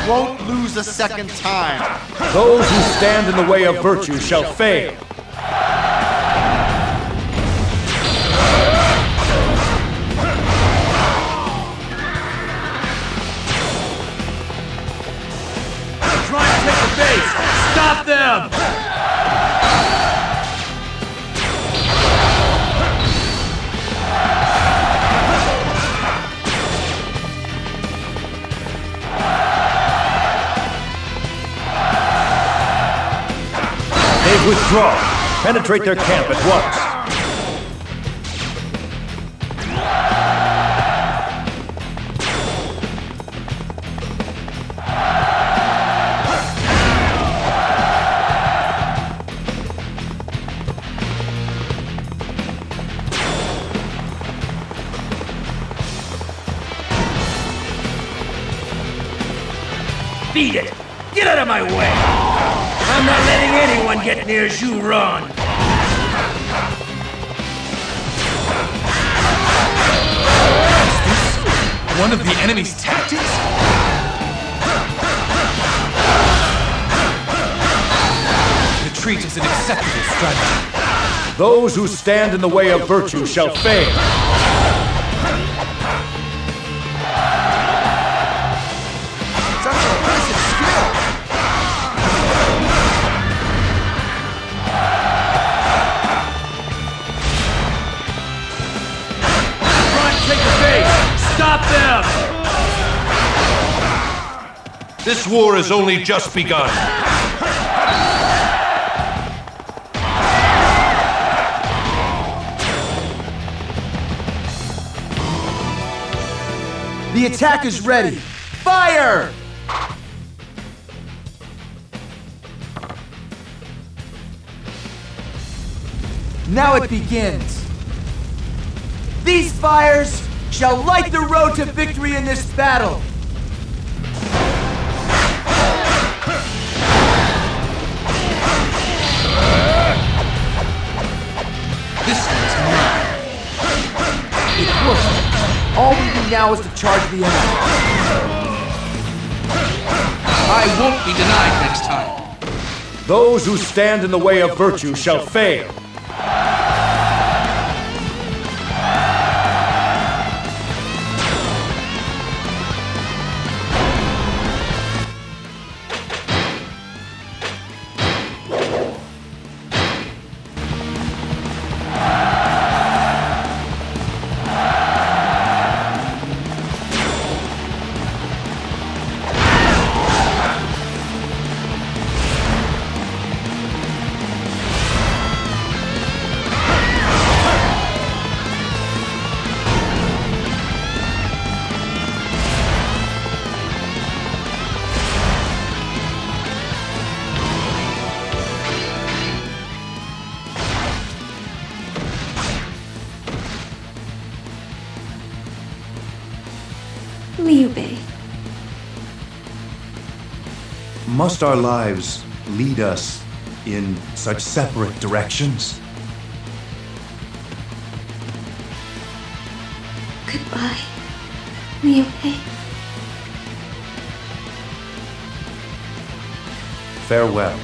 Won't lose a second time. Those who stand in the way of virtue shall fail. Trying to take the base! Stop them! They withdraw. Penetrate their camp at once. Beat it! Get out of my way! I'm not letting anyone get near Zhu Ran! Is this one of the enemy's tactics? Retreat is an acceptable strategy. Those who stand in the way of virtue shall fail. Stop them! This war has only just begun. The attack is ready. Fire! Now it begins. These fires shall light the road to victory in this battle. This one's mine. It worked. All we do now is to charge the enemy. I won't be denied next time. Those who stand in the way of virtue shall fail. Liu Bei. Must our lives lead us in such separate directions? Goodbye, Liu Bei. Farewell.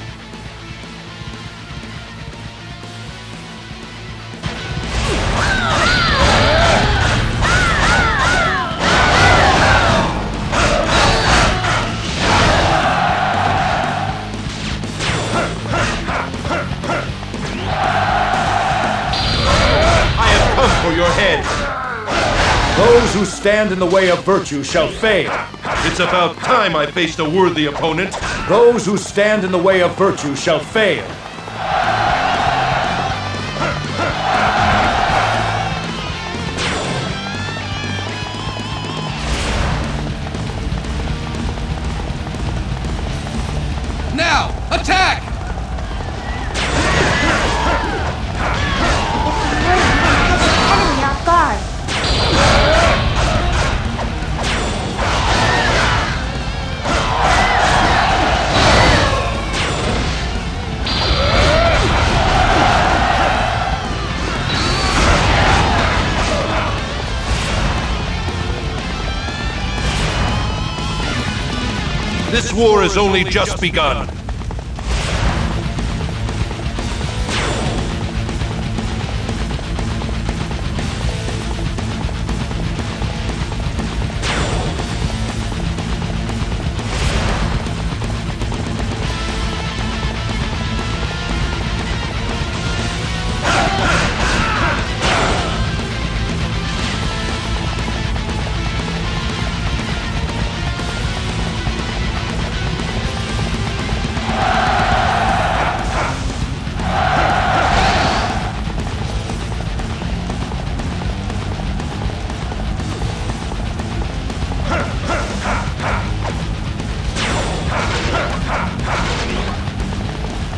For your head. Those who stand in the way of virtue shall fail. It's about time I faced a worthy opponent. Those who stand in the way of virtue shall fail. Now, attack! Enemy off guard. This war has only just begun.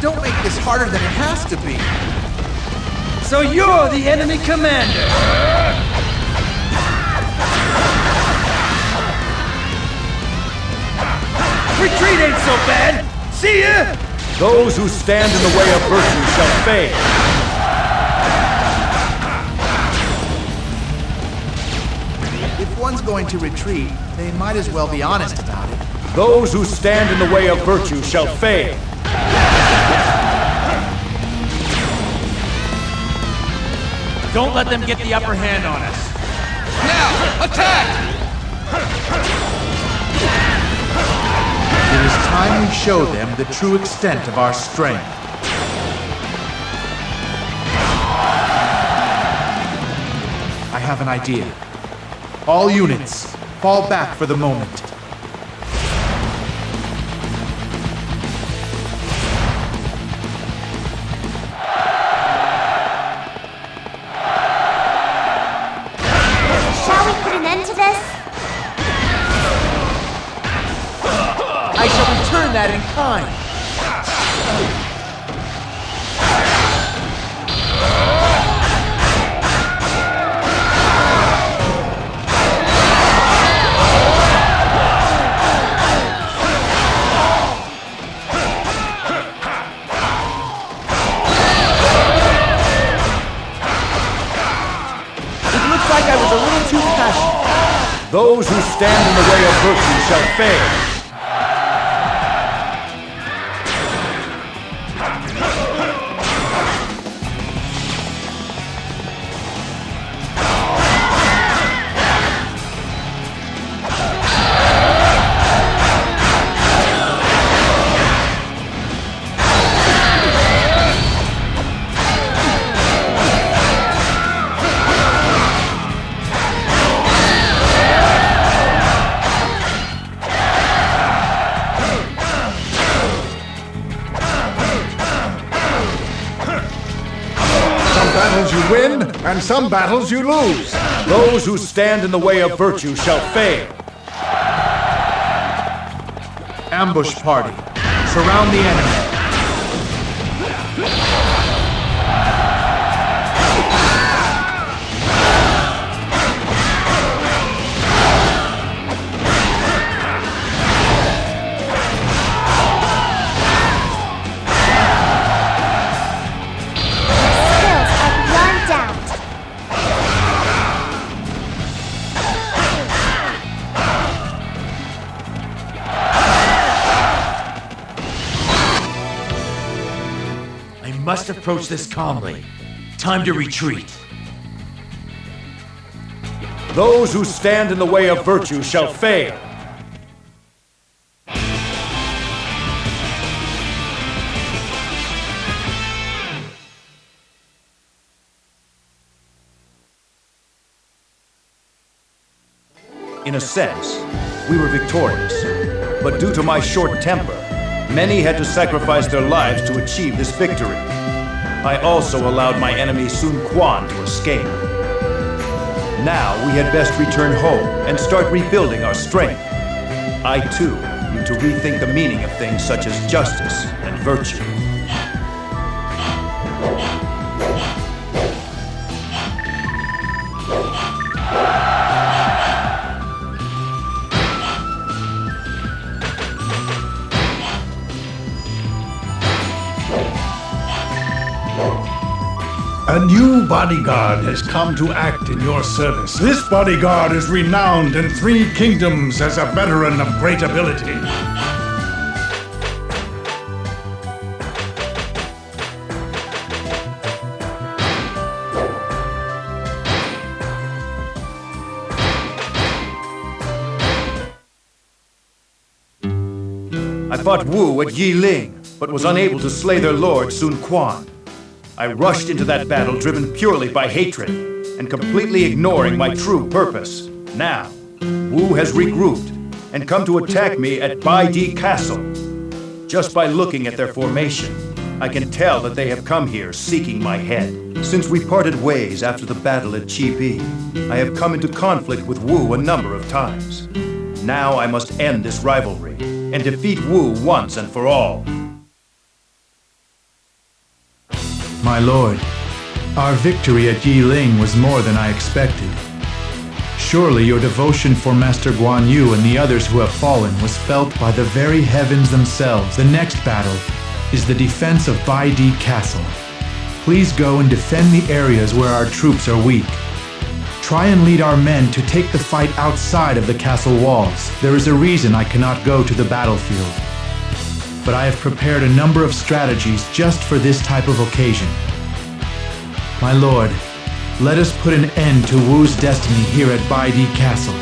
Don't make this harder than it has to be. So you're the enemy commander! Retreat ain't so bad! See ya! Those who stand in the way of virtue shall fail. If one's going to retreat, they might as well be honest about it. Those who stand in the way of virtue shall fail. Don't let them get the upper hand on us. Now, attack! It is time we show them the true extent of our strength. I have an idea. All units, fall back for the moment. Shall we put an end to this? I shall return that in kind. I was a little too passionate. Those who stand in the way of virtue shall fail. You win, and some battles you lose. Those who stand in the way of virtue shall fail. Ambush party. Surround the enemy. Must approach this calmly. Time to retreat. Those who stand in the way of virtue shall fail. In a sense, we were victorious, but due to my short temper, many had to sacrifice their lives to achieve this victory. I also allowed my enemy Sun Quan to escape. Now we had best return home and start rebuilding our strength. I too need to rethink the meaning of things such as justice and virtue. A new bodyguard has come to act in your service. This bodyguard is renowned in 3 kingdoms as a veteran of great ability. I fought Wu at Yi Ling, but was unable to slay their lord Sun Quan. I rushed into that battle driven purely by hatred and completely ignoring my true purpose. Now, Wu has regrouped and come to attack me at Bai Di Castle. Just by looking at their formation, I can tell that they have come here seeking my head. Since we parted ways after the battle at Chi Bi, I have come into conflict with Wu a number of times. Now I must end this rivalry and defeat Wu once and for all. My lord, our victory at Yi Ling was more than I expected. Surely your devotion for Master Guan Yu and the others who have fallen was felt by the very heavens themselves. The next battle is the defense of Bai Di Castle. Please go and defend the areas where our troops are weak. Try and lead our men to take the fight outside of the castle walls. There is a reason I cannot go to the battlefield, but I have prepared a number of strategies just for this type of occasion. My lord, let us put an end to Wu's destiny here at Bai Di Castle.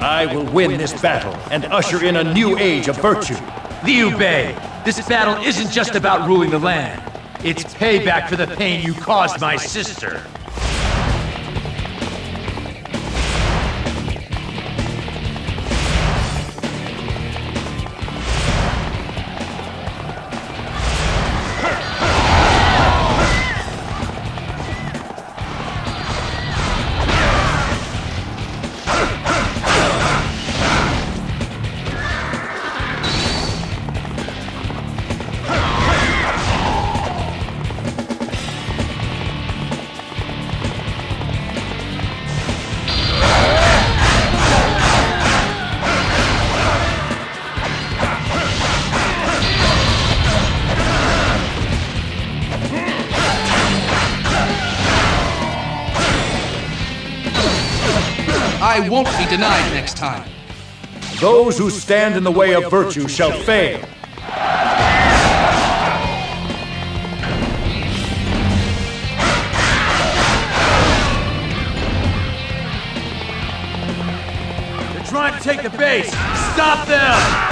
I will win this battle and usher in a new age of virtue. Liu Bei, this battle isn't just about ruling the land. It's payback for the pain you caused my sister. I won't be denied next time. Those who stand in the way of virtue shall fail. They're trying to take the base. Stop them!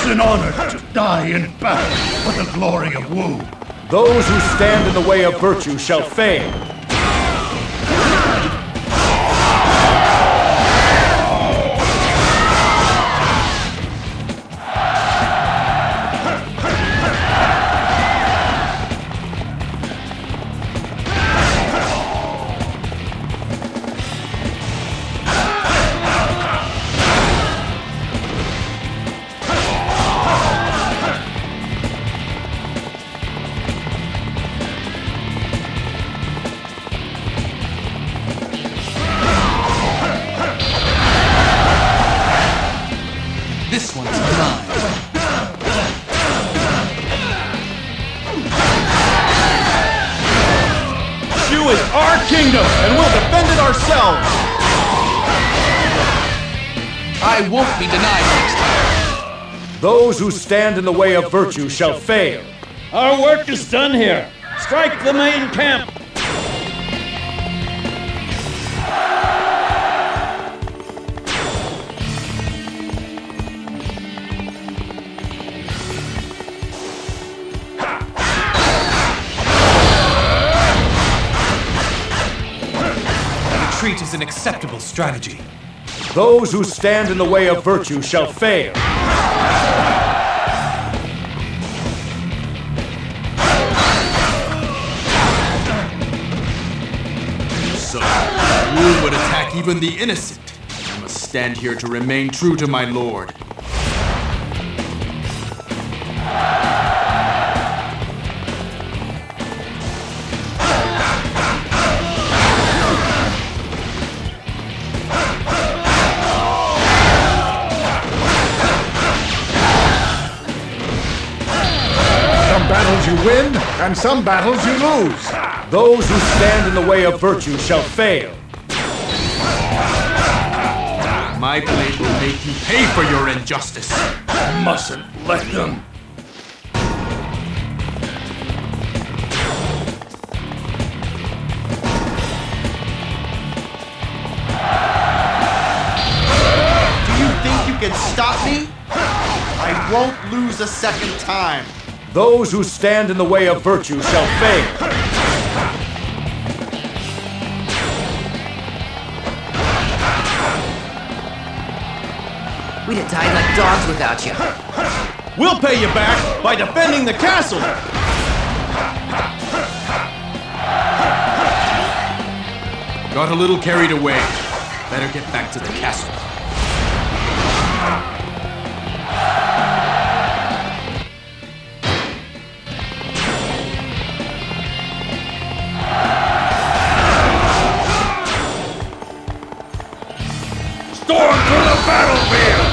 An honor to die in battle for the glory of Wu. Those who stand in the way of virtue shall fail. This one's mine. Shu is our kingdom, and we'll defend it ourselves! I won't be denied next time. Those who stand in the way of virtue shall fail. Our work is done here. Strike the main camp. Retreat is an acceptable strategy. Those who stand in the way of virtue shall fail. So, Wu would attack even the innocent. I must stand here to remain true to my lord. Battles you win, and some battles you lose. Those who stand in the way of virtue shall fail. My blade will make you pay for your injustice. Mustn't let them. Do you think you can stop me? I won't lose a second time. Those who stand in the way of virtue shall fail. We'd have died like dogs without you. We'll pay you back by defending the castle! Got a little carried away. Better get back to the castle. Storm to the battlefield!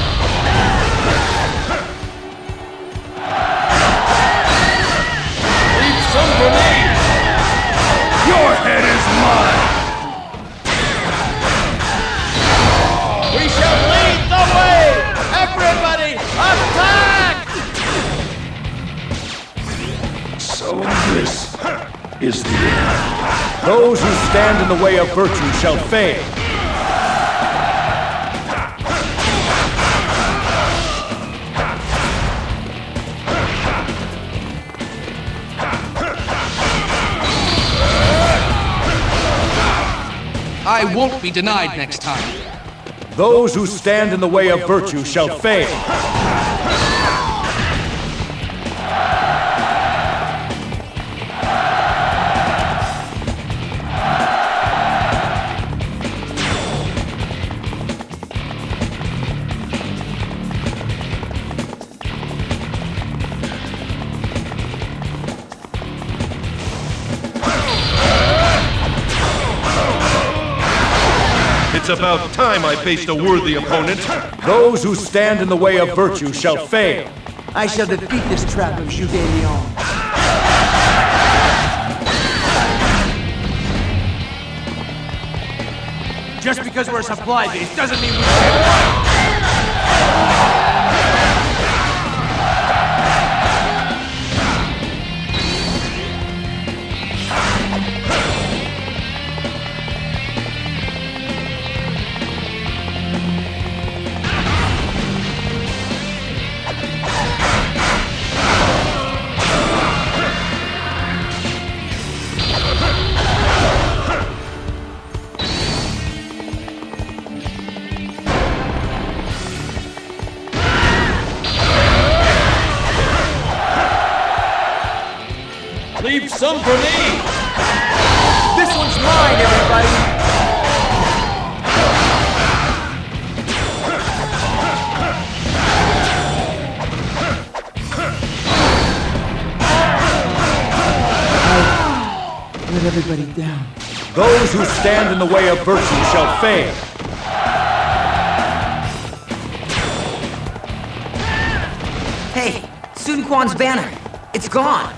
Leave some for me! Your head is mine! We shall lead the way! Everybody, attack! So this is the end. Those who stand in the way of virtue shall fail. I won't be denied next time. Those who stand in the way of virtue shall fail. It's about time I faced a worthy opponent. Those who stand in the way of virtue shall fail. I shall defeat this trap of Zhu Ran. Just because we're a supply base doesn't mean we can't. Leave some for me! This one's mine, everybody! Let everybody down. Those who stand in the way of virtue shall fail. Hey, Sun Quan's banner. It's gone.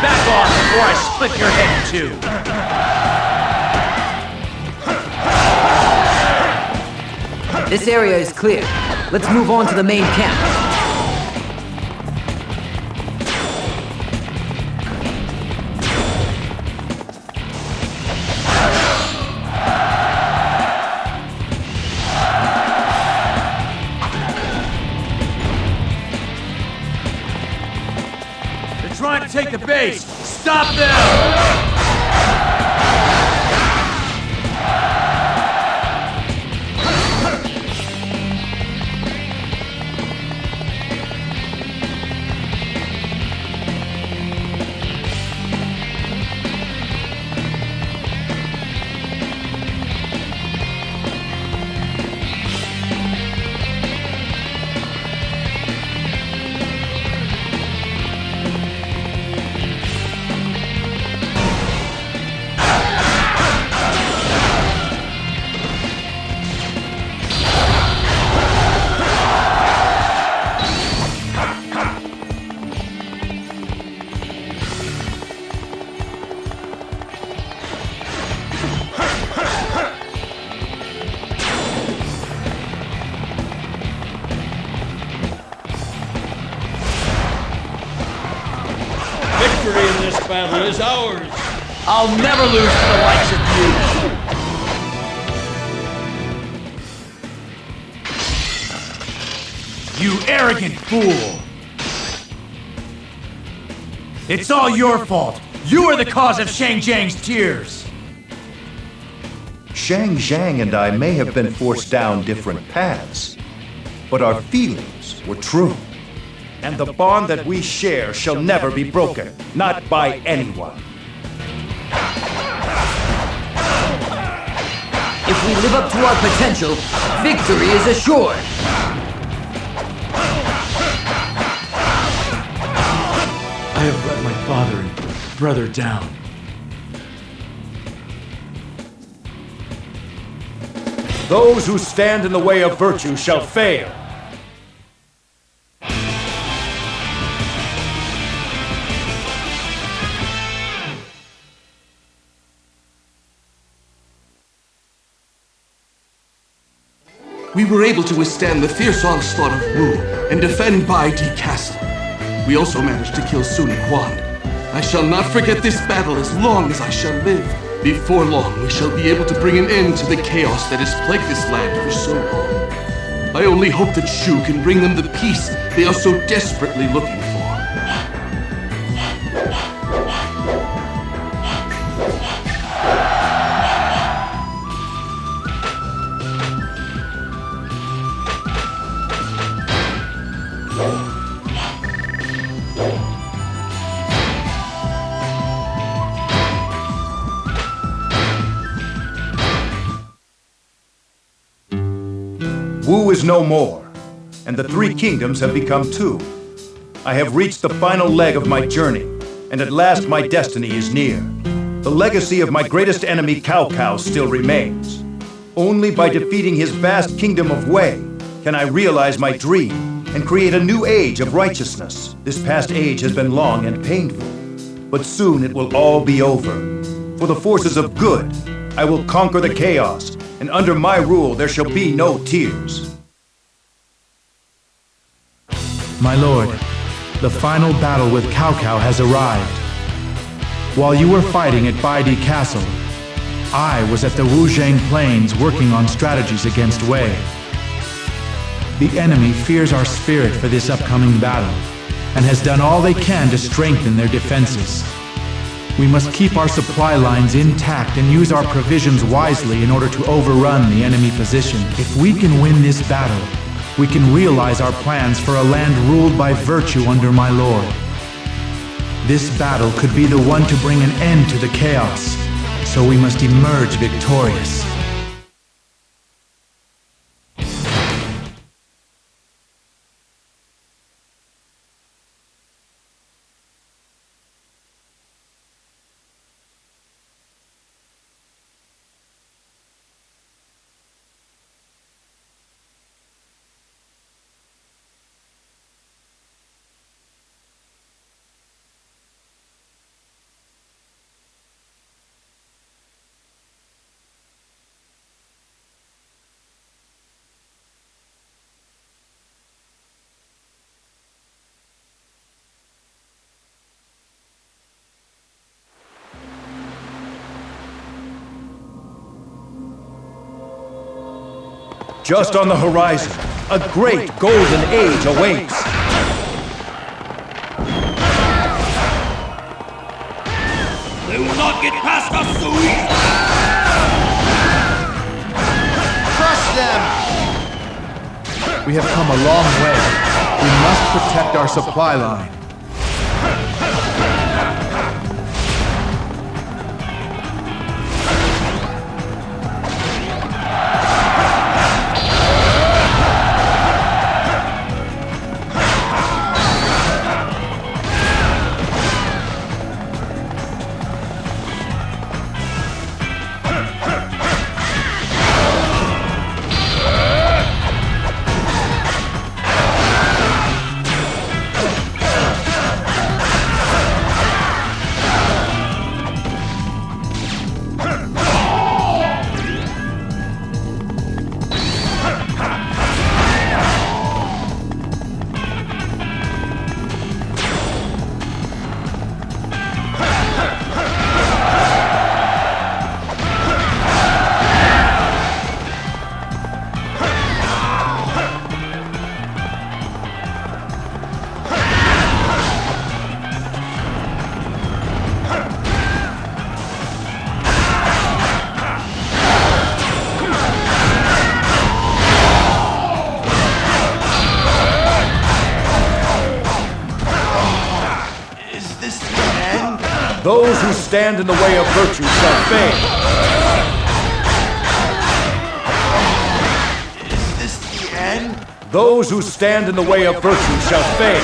Back off before I split your head in two. This area is clear. Let's move on to the main camp. They're trying to take the base. Stop them! Victory in this battle is ours. I'll never lose to the likes of you. You arrogant fool! It's all your fault. You are the cause of Shang Jiang's tears. Shang Xiang and I may have been forced down different paths, but our feelings were true. And the bond that we share shall never be broken, not by anyone. If we live up to our potential, victory is assured. I have let my father and brother down. Those who stand in the way of virtue shall fail. We were able to withstand the fierce onslaught of Wu and defend Bai Di Castle. We also managed to kill Sun Quan. I shall not forget this battle as long as I shall live. Before long, we shall be able to bring an end to the chaos that has plagued this land for so long. I only hope that Shu can bring them the peace they are so desperately looking for. Wu is no more, and the three kingdoms have become two. I have reached the final leg of my journey, and at last my destiny is near. The legacy of my greatest enemy, Cao Cao, still remains. Only by defeating his vast kingdom of Wei can I realize my dream and create a new age of righteousness. This past age has been long and painful, but soon it will all be over. For the forces of good, I will conquer the chaos, and under my rule there shall be no tears. My lord, the final battle with Cao Cao has arrived. While you were fighting at Bai Di Castle, I was at the Wuzhang Plains working on strategies against Wei. The enemy fears our spirit for this upcoming battle, and has done all they can to strengthen their defenses. We must keep our supply lines intact and use our provisions wisely in order to overrun the enemy position. If we can win this battle, we can realize our plans for a land ruled by virtue under my lord. This battle could be the one to bring an end to the chaos, so we must emerge victorious. Just on the horizon, a great golden age awaits. They will not get past us so easily! Crush them! We have come a long way. We must protect our supply line. Those who stand in the way of virtue shall fail. Is this the end? Those who stand in the way of virtue shall fail.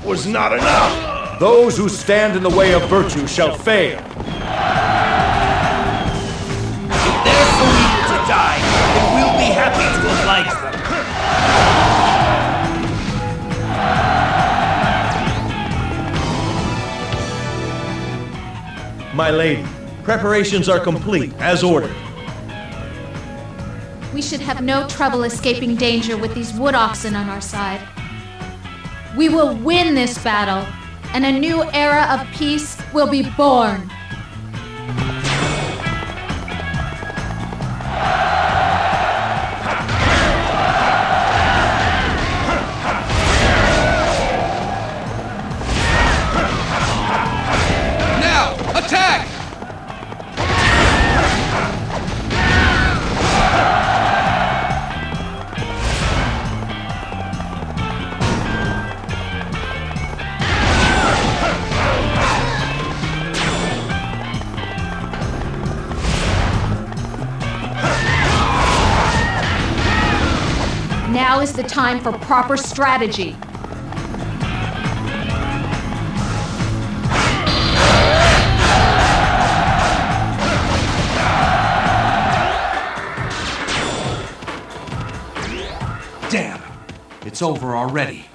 Was not enough. Those who stand in the way of virtue shall fail. If they're so eager to die, then we'll be happy to oblige them. My lady, preparations are complete, as ordered. We should have no trouble escaping danger with these wood oxen on our side. We will win this battle, and a new era of peace will be born. Now, attack! Now is the time for proper strategy. Damn! It's over already.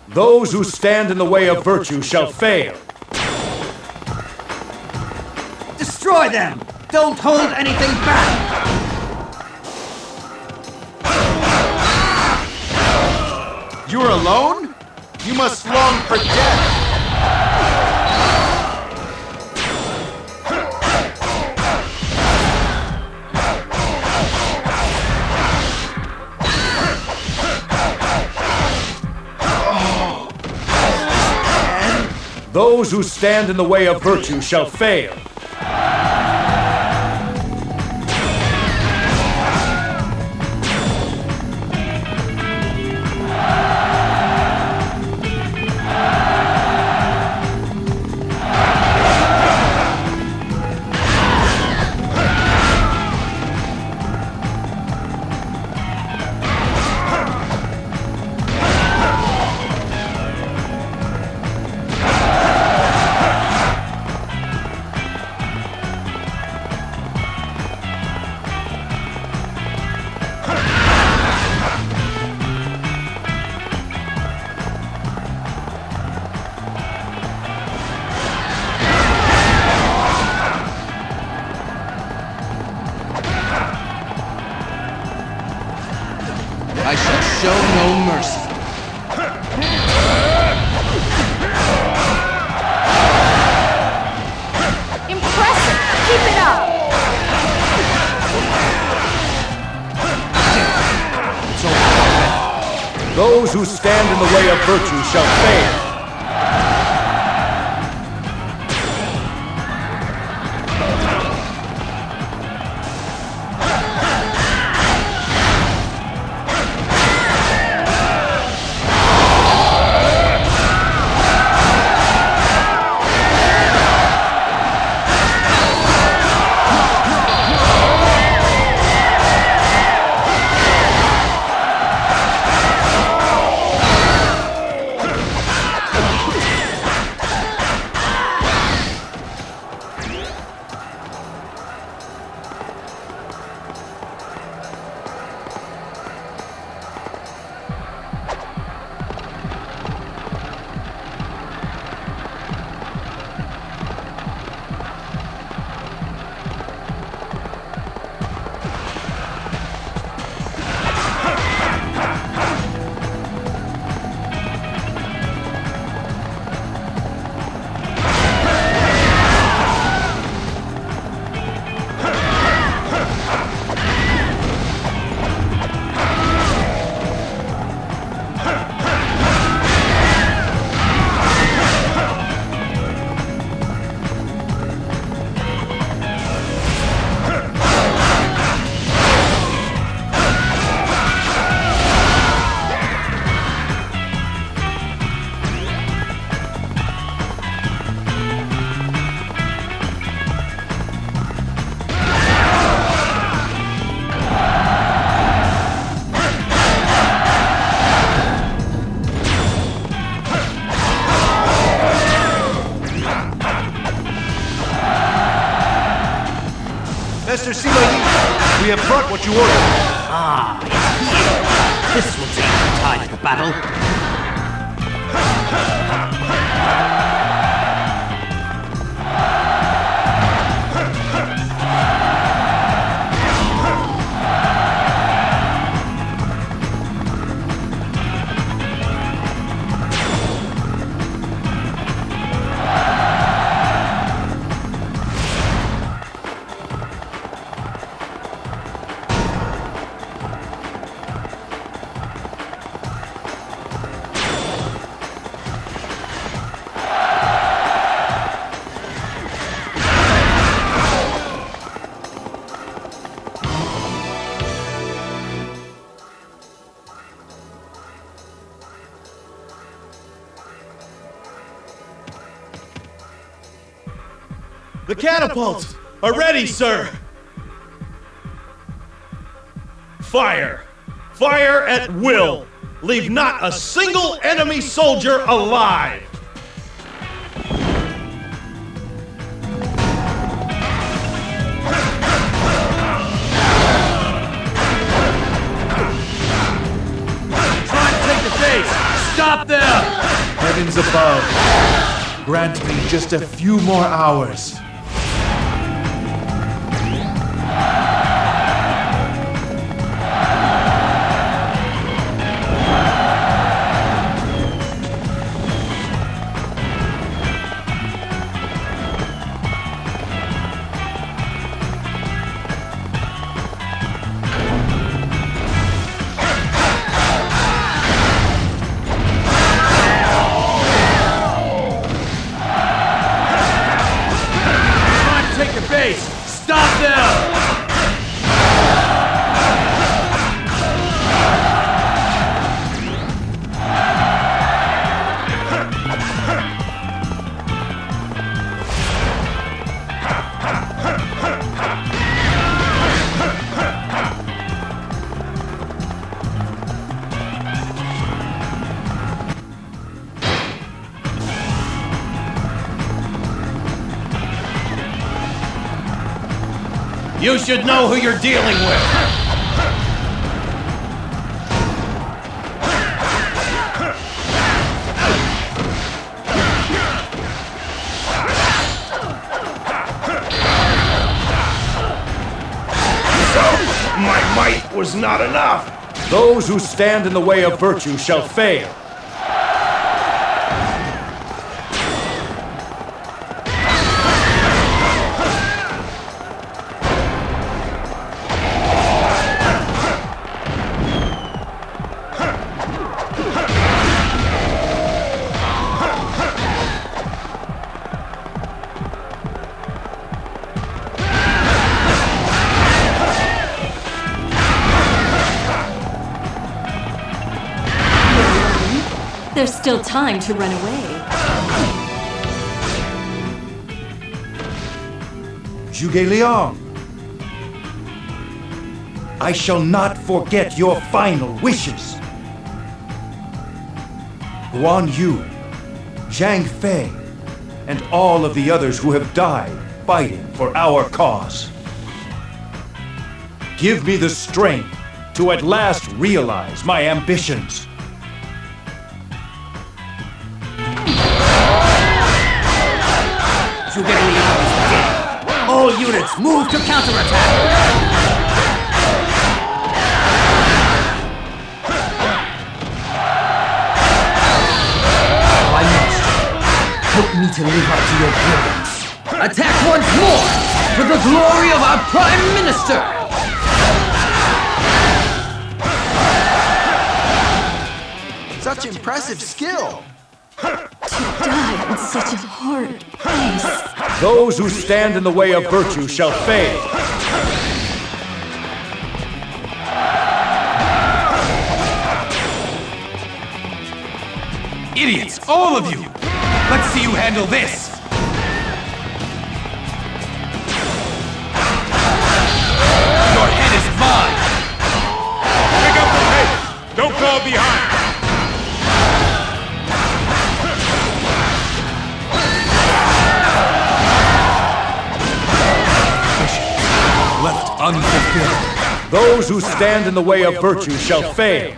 Those who stand in the way of virtue shall fail. Destroy them! Don't hold anything back! You are alone? You must long forget. Those who stand in the way of virtue shall fail. I shall show no mercy. Impressive! Keep it up! It's over already. Those who stand in the way of virtue shall fail. Master Sima Yi, we have brought what you ordered. Ah, it's here. This will take the tide of the battle. The catapults are ready, sir! Fire! Fire at will! Leave not a single enemy soldier alive! Try to take the base! Stop them! Heavens above, grant me just a few more hours. Stop them! You should know who you're dealing with! So, my might was not enough! Those who stand in the way of virtue shall fail. There's still time to run away. Zhuge Liang, I shall not forget your final wishes. Guan Yu, Zhang Fei, and all of the others who have died fighting for our cause. Give me the strength to at last realize my ambitions. Zhuge Liang is dead. All units move to counterattack. My master, help me to live up to your brilliance. Attack once more for the glory of our Prime Minister. Such impressive skill. Die in such a hard place. Those who stand in the way of virtue shall fail. Idiots, all of you! Let's see you handle this! Your head is mine! Pick up the pace! Don't fall behind! left unfulfilled. Those who stand in the way of virtue shall fail.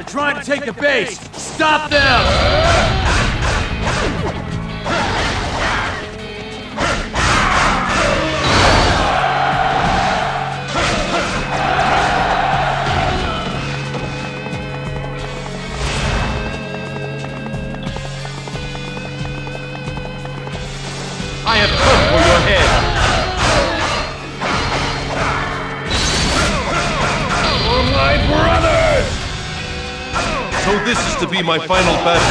Trying to take the base! Stop them! I have come for your head! For my brothers! So this is to be my final battle.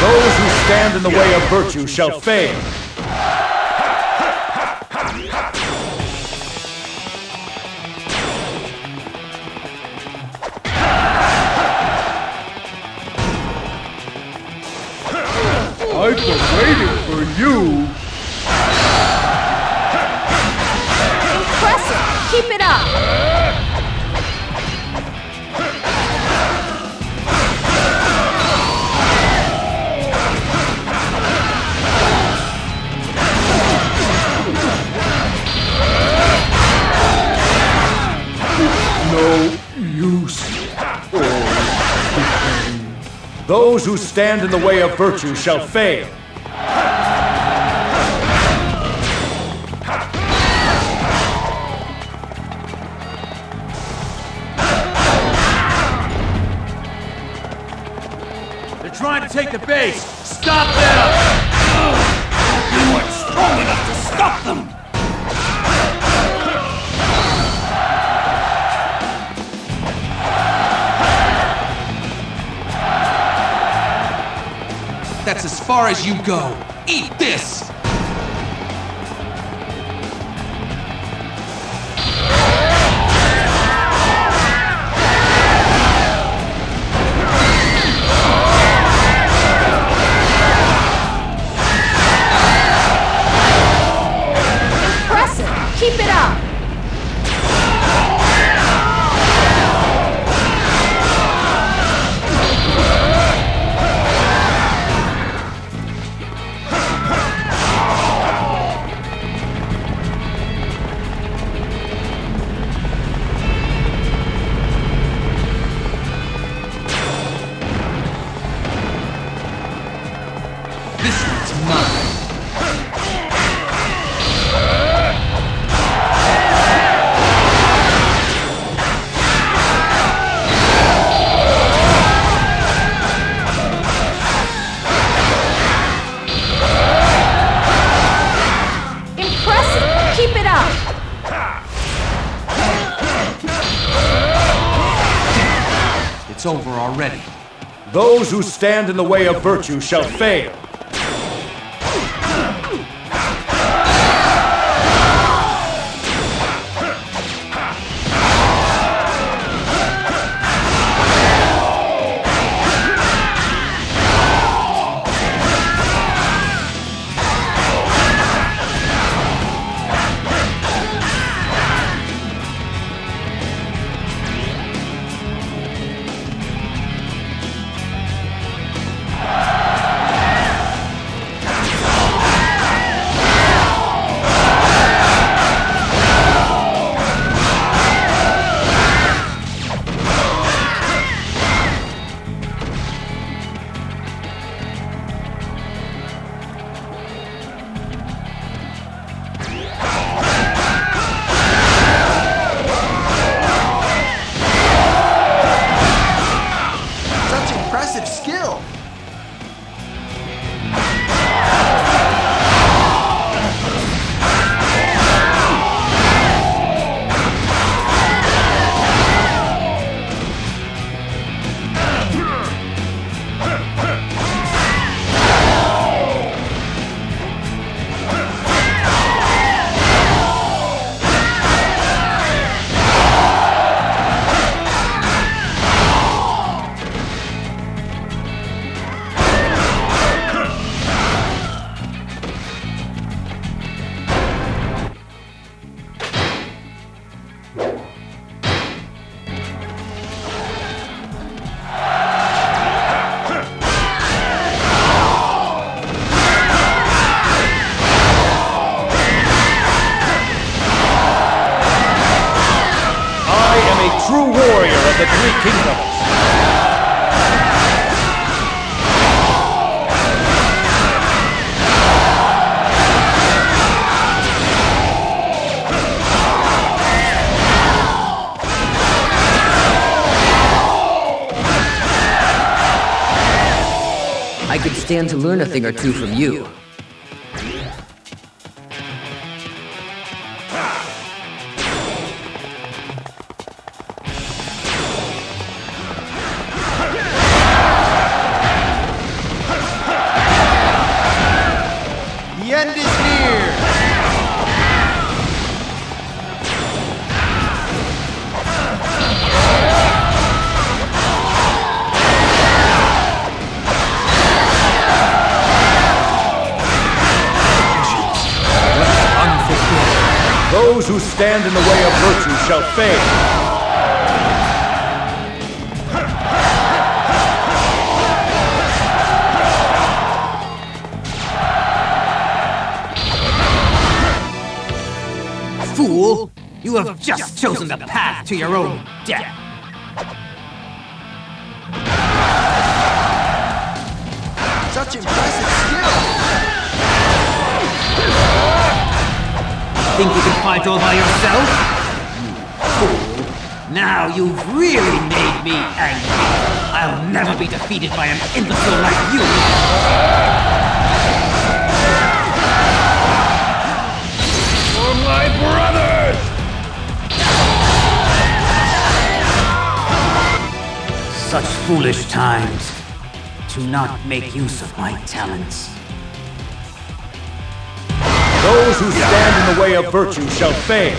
Those who stand in the way of virtue shall fail. I've been waiting for you. Impressive! Keep it up! No use. Those who stand in the way of virtue shall fail. They're trying to take the base! Stop them! You weren't strong enough to stop them! That's as far as you go. Eat this! Impressive! Keep it up! It's over already. Those who stand in the way of virtue shall fail. of the three kingdoms. I could stand to learn a thing or two from you. The end is near! Those who stand in the way of virtue shall fail. Fool! You have just chosen the path to your own death! Such impressive skill! Think you can fight all by yourself? You fool! Now you've really made me angry! I'll never be defeated by an imbecile like you! For my brothers! Such foolish times. Do not make use of my talents. Those who stand in the way of virtue shall fail.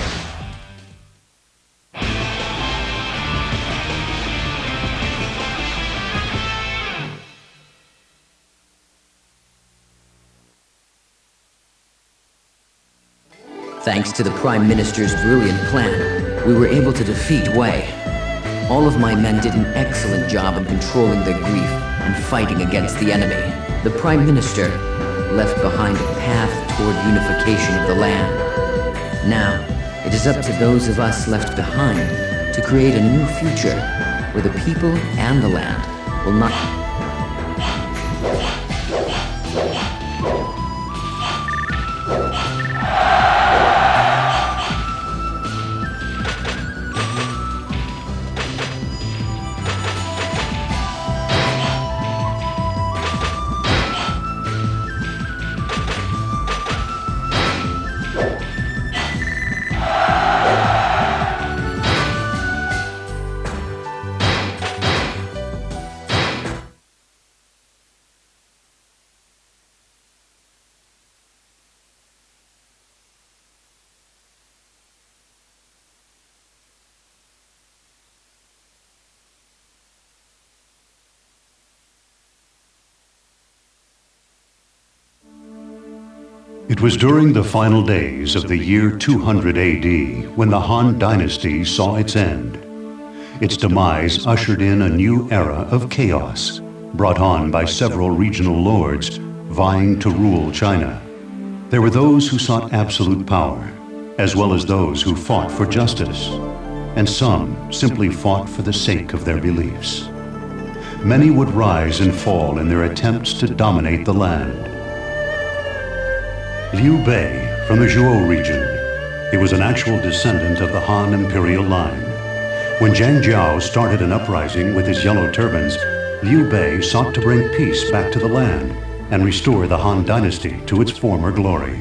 Thanks to the Prime Minister's brilliant plan, we were able to defeat Wei. All of my men did an excellent job in controlling their grief and fighting against the enemy. The Prime Minister left behind a path toward unification of the land. Now, it is up to those of us left behind to create a new future where the people and the land will not... It was during the final days of the year 200 AD when the Han Dynasty saw its end. Its demise ushered in a new era of chaos, brought on by several regional lords vying to rule China. There were those who sought absolute power, as well as those who fought for justice, and some simply fought for the sake of their beliefs. Many would rise and fall in their attempts to dominate the land. Liu Bei from the Zhuo region. He was an actual descendant of the Han imperial line. When Zhang Jiao started an uprising with his yellow turbans, Liu Bei sought to bring peace back to the land and restore the Han dynasty to its former glory.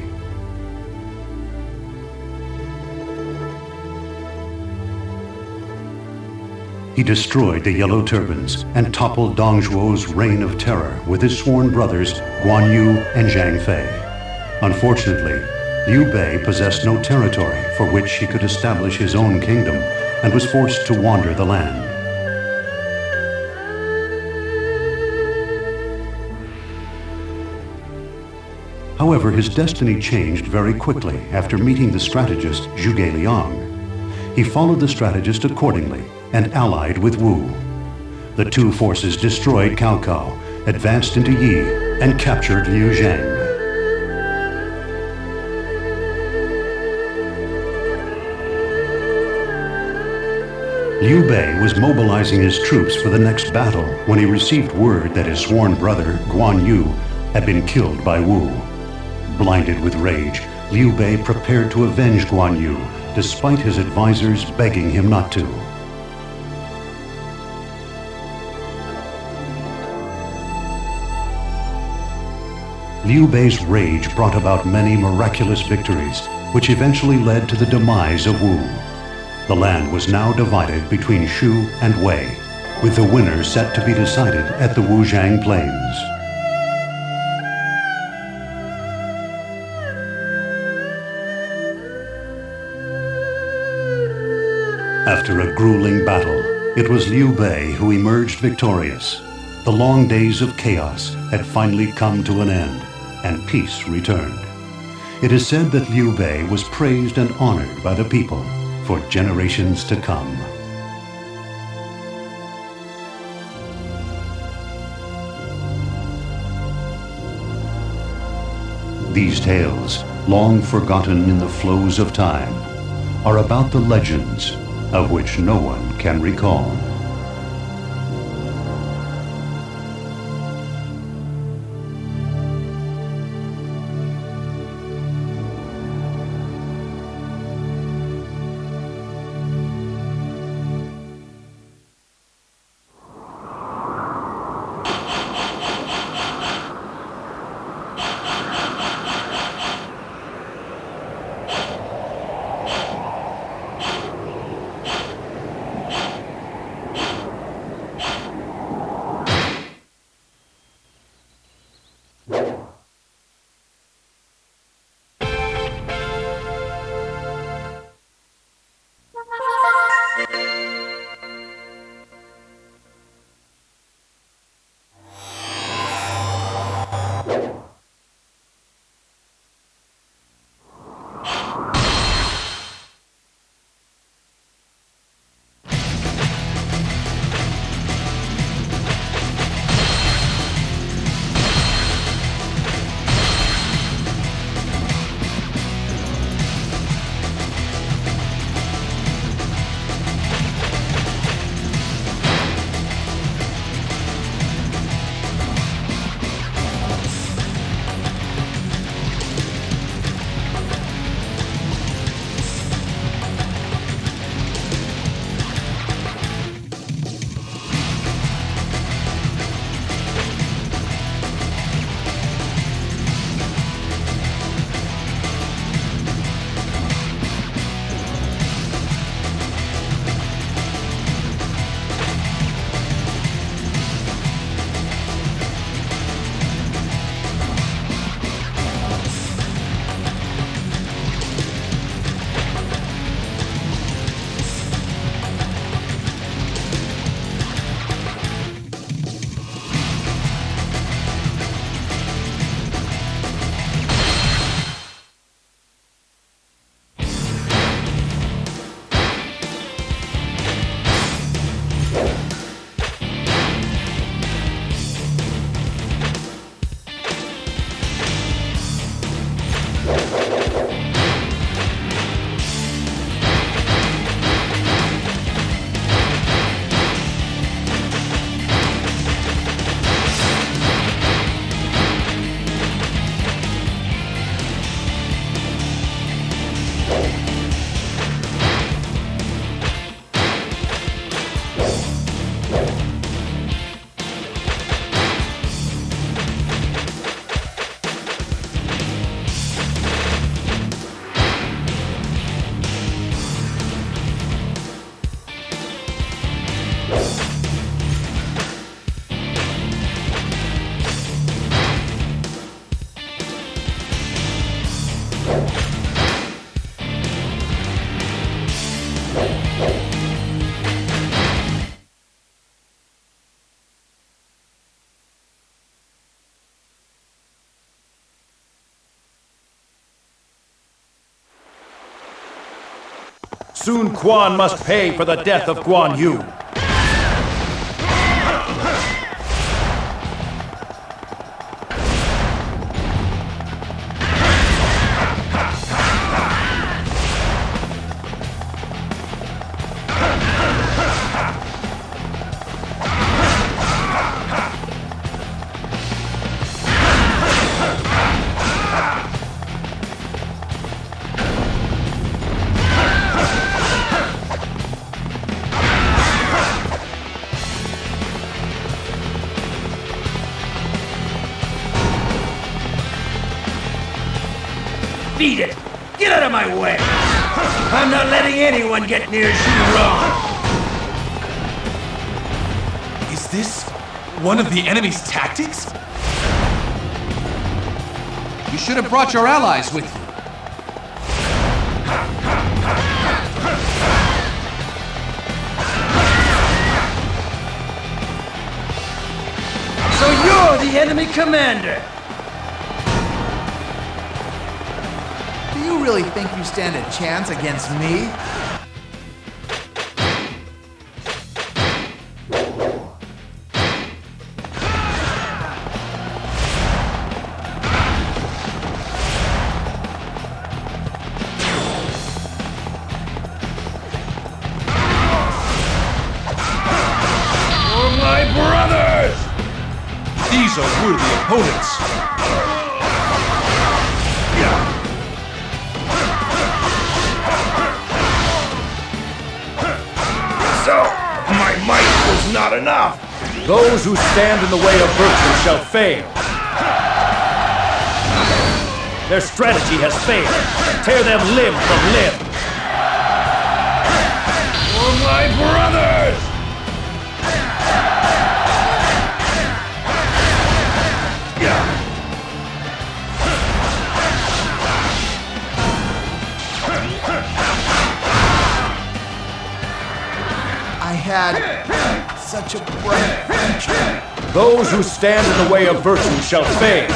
He destroyed the Yellow Turbans and toppled Dongzhuo's reign of terror with his sworn brothers Guan Yu and Zhang Fei. Unfortunately, Liu Bei possessed no territory for which he could establish his own kingdom and was forced to wander the land. However, his destiny changed very quickly after meeting the strategist Zhuge Liang. He followed the strategist accordingly and allied with Wu. The two forces destroyed Cao Cao, advanced into Yi, and captured Liu Zhang. Liu Bei was mobilizing his troops for the next battle when he received word that his sworn brother, Guan Yu, had been killed by Wu. Blinded with rage, Liu Bei prepared to avenge Guan Yu, despite his advisors begging him not to. Liu Bei's rage brought about many miraculous victories, which eventually led to the demise of Wu. The land was now divided between Shu and Wei, with the winner set to be decided at the Wujiang Plains. After a grueling battle, it was Liu Bei who emerged victorious. The long days of chaos had finally come to an end, and peace returned. It is said that Liu Bei was praised and honored by the people for generations to come. These tales, long forgotten in the flows of time, are about the legends of which no one can recall. Soon Quan must pay for the death of Guan Yu. Beat it! Get out of my way! I'm not letting anyone get near Zhu Ran! Is this one of the enemy's tactics? You should have brought your allies with you. So you're the enemy commander! Do you really think you stand a chance against me? For my brothers! These are worthy opponents. So, my might was not enough. Those who stand in the way of virtue shall fail. Their strategy has failed. Tear them limb from limb. For my brothers! I had such a bright future. Those who stand in the way of virtue shall fail.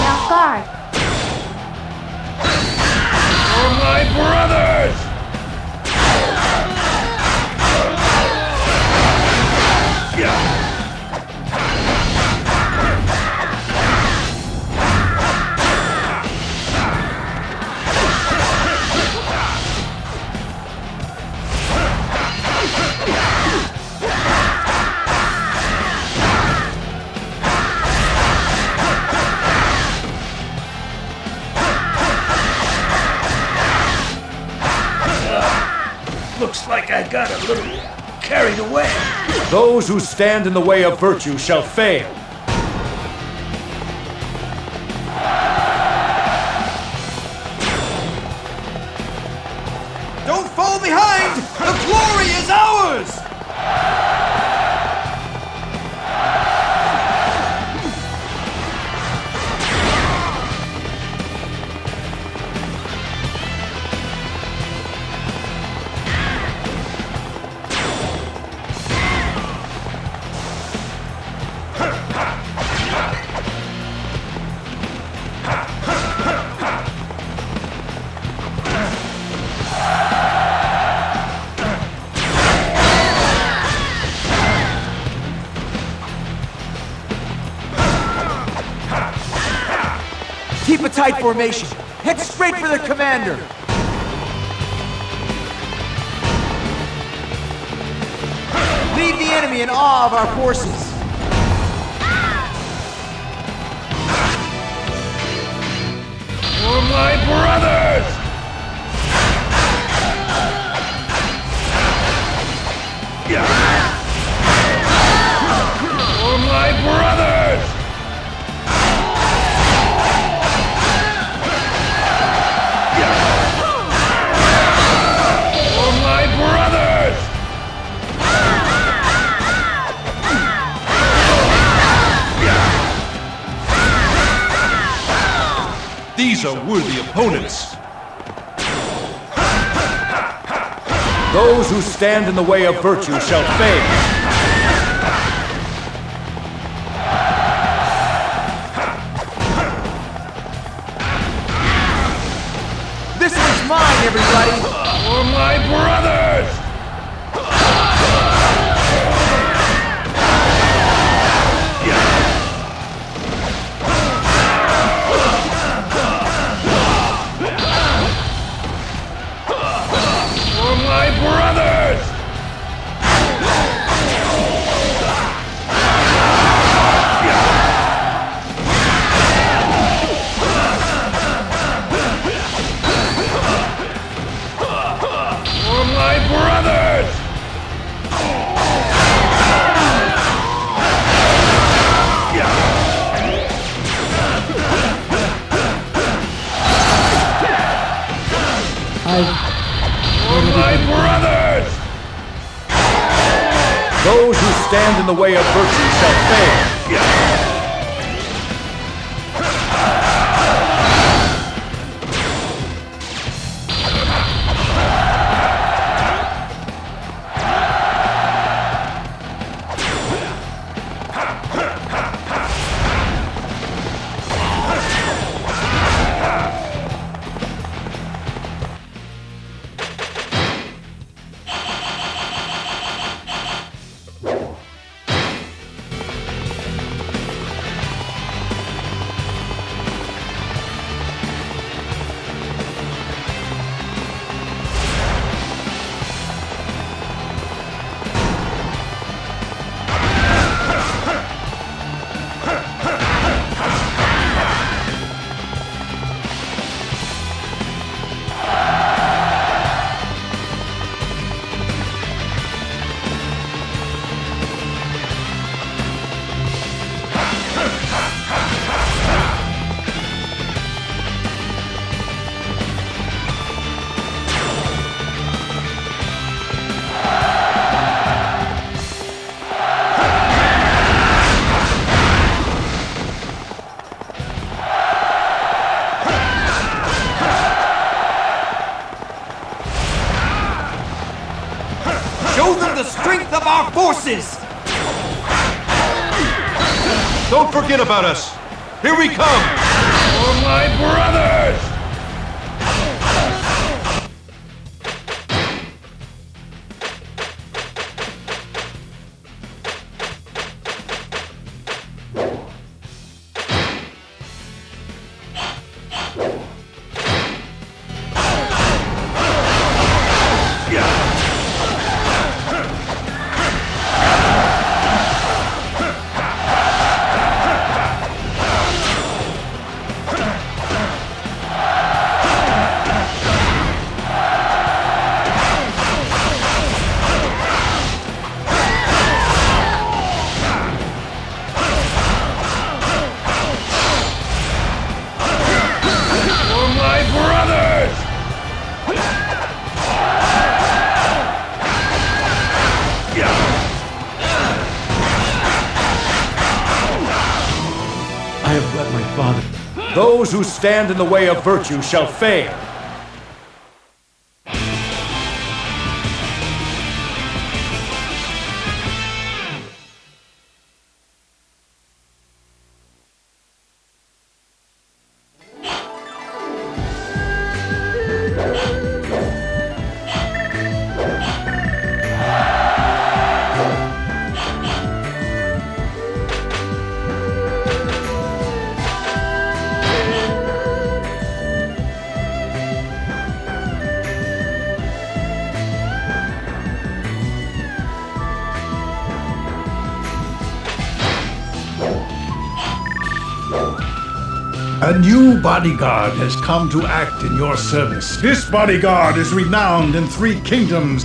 Off guard. For my brothers! Looks like I got a little carried away. Those who stand in the way of virtue shall fail. Don't fall behind! The glory is ours! Keep a tight formation. Head straight for the commander. Leave the enemy in awe of our forces. For my brothers! For my brothers! For my brothers! These are worthy opponents. Those who stand in the way of virtue shall fail. This one's mine, everybody! For my brothers! For my brothers! For my brothers! For my brothers! Those who stand in the way of virtue shall fail. Our forces! Don't forget about us! Here we come! For my brothers! Those who stand in the way of virtue shall fail. A new bodyguard has come to act in your service. This bodyguard is renowned in 3 kingdoms.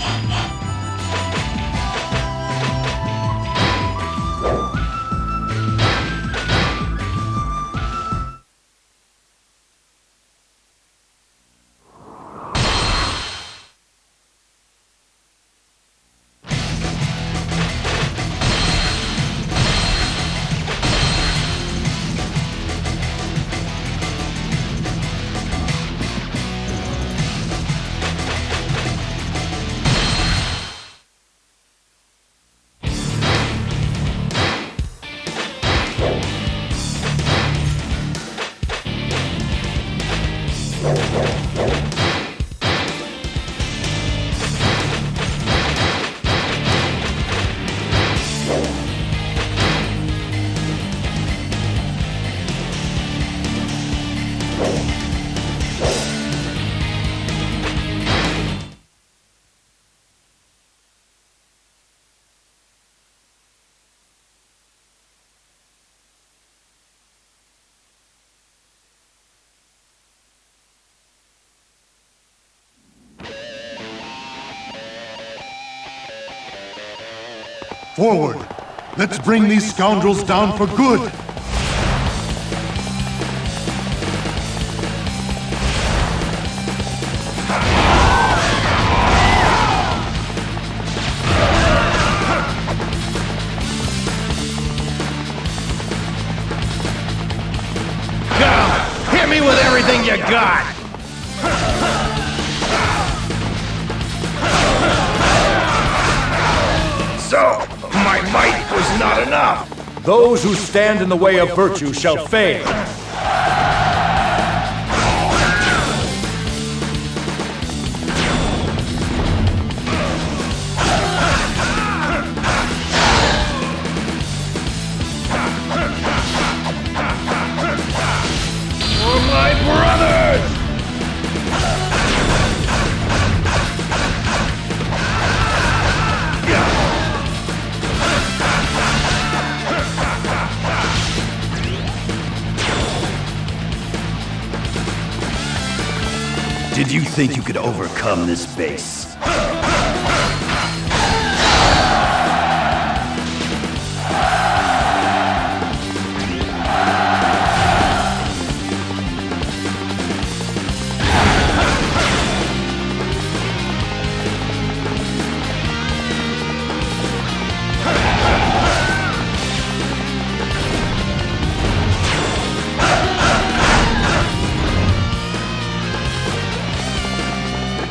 Forward! Let's bring these scoundrels down for good! got! So, my might was not enough. Those who stand in the way of virtue shall fail. For my brothers! Did you think you could overcome this base?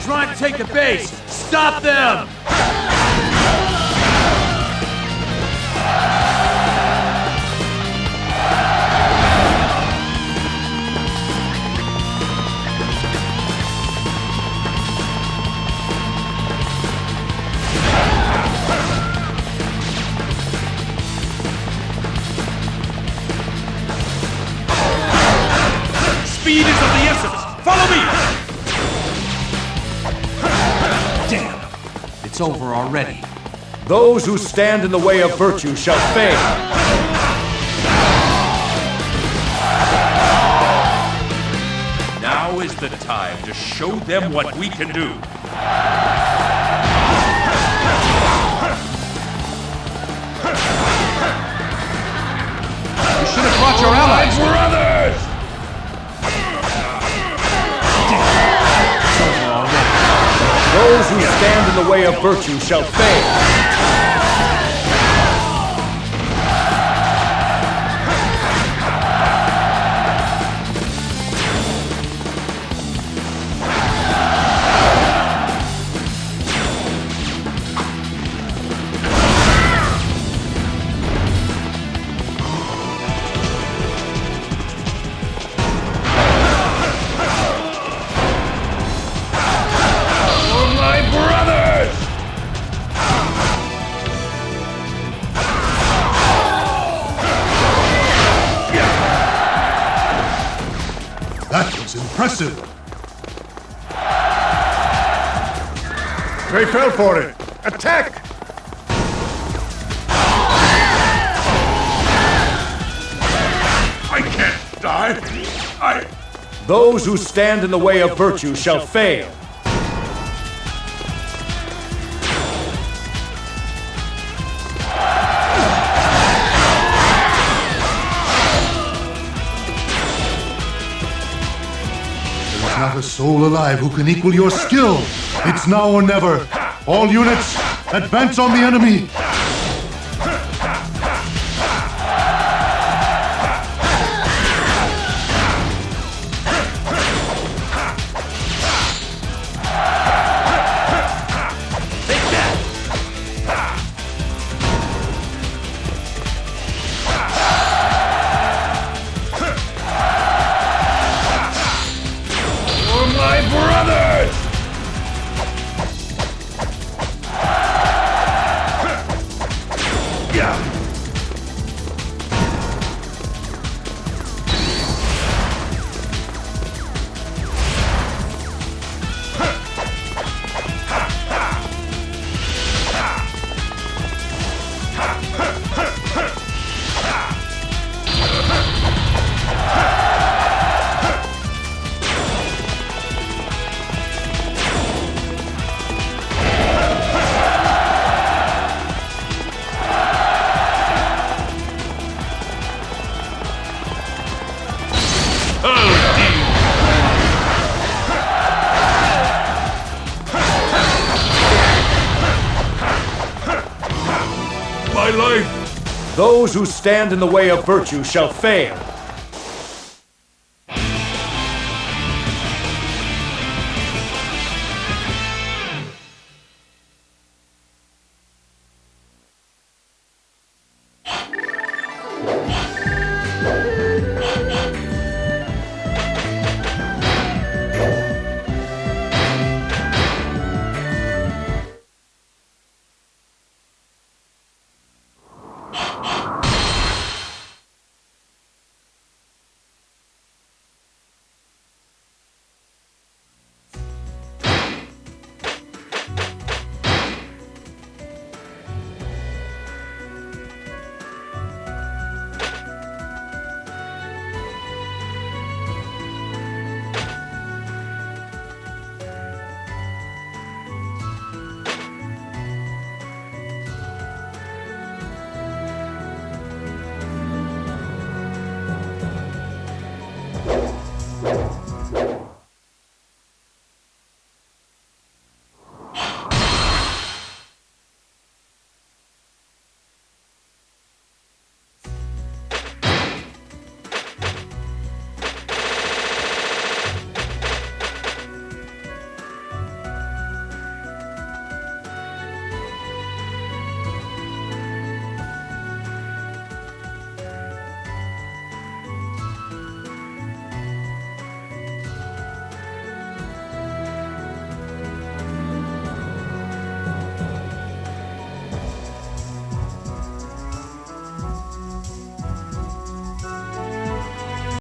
Trying to take the base! Stop them! Speed is of the essence! Follow me! It's over already. Those who stand in the way of virtue shall fail. Now is the time to show them what we can do. You should have brought your allies! Brothers! Those who stand in the way of virtue shall fail. That was impressive. They fell for it. Attack! I can't die. Those who stand in the way of virtue shall fail. Not a soul alive who can equal your skill. It's now or never. All units, advance on the enemy. My life! Those who stand in the way of virtue shall fail.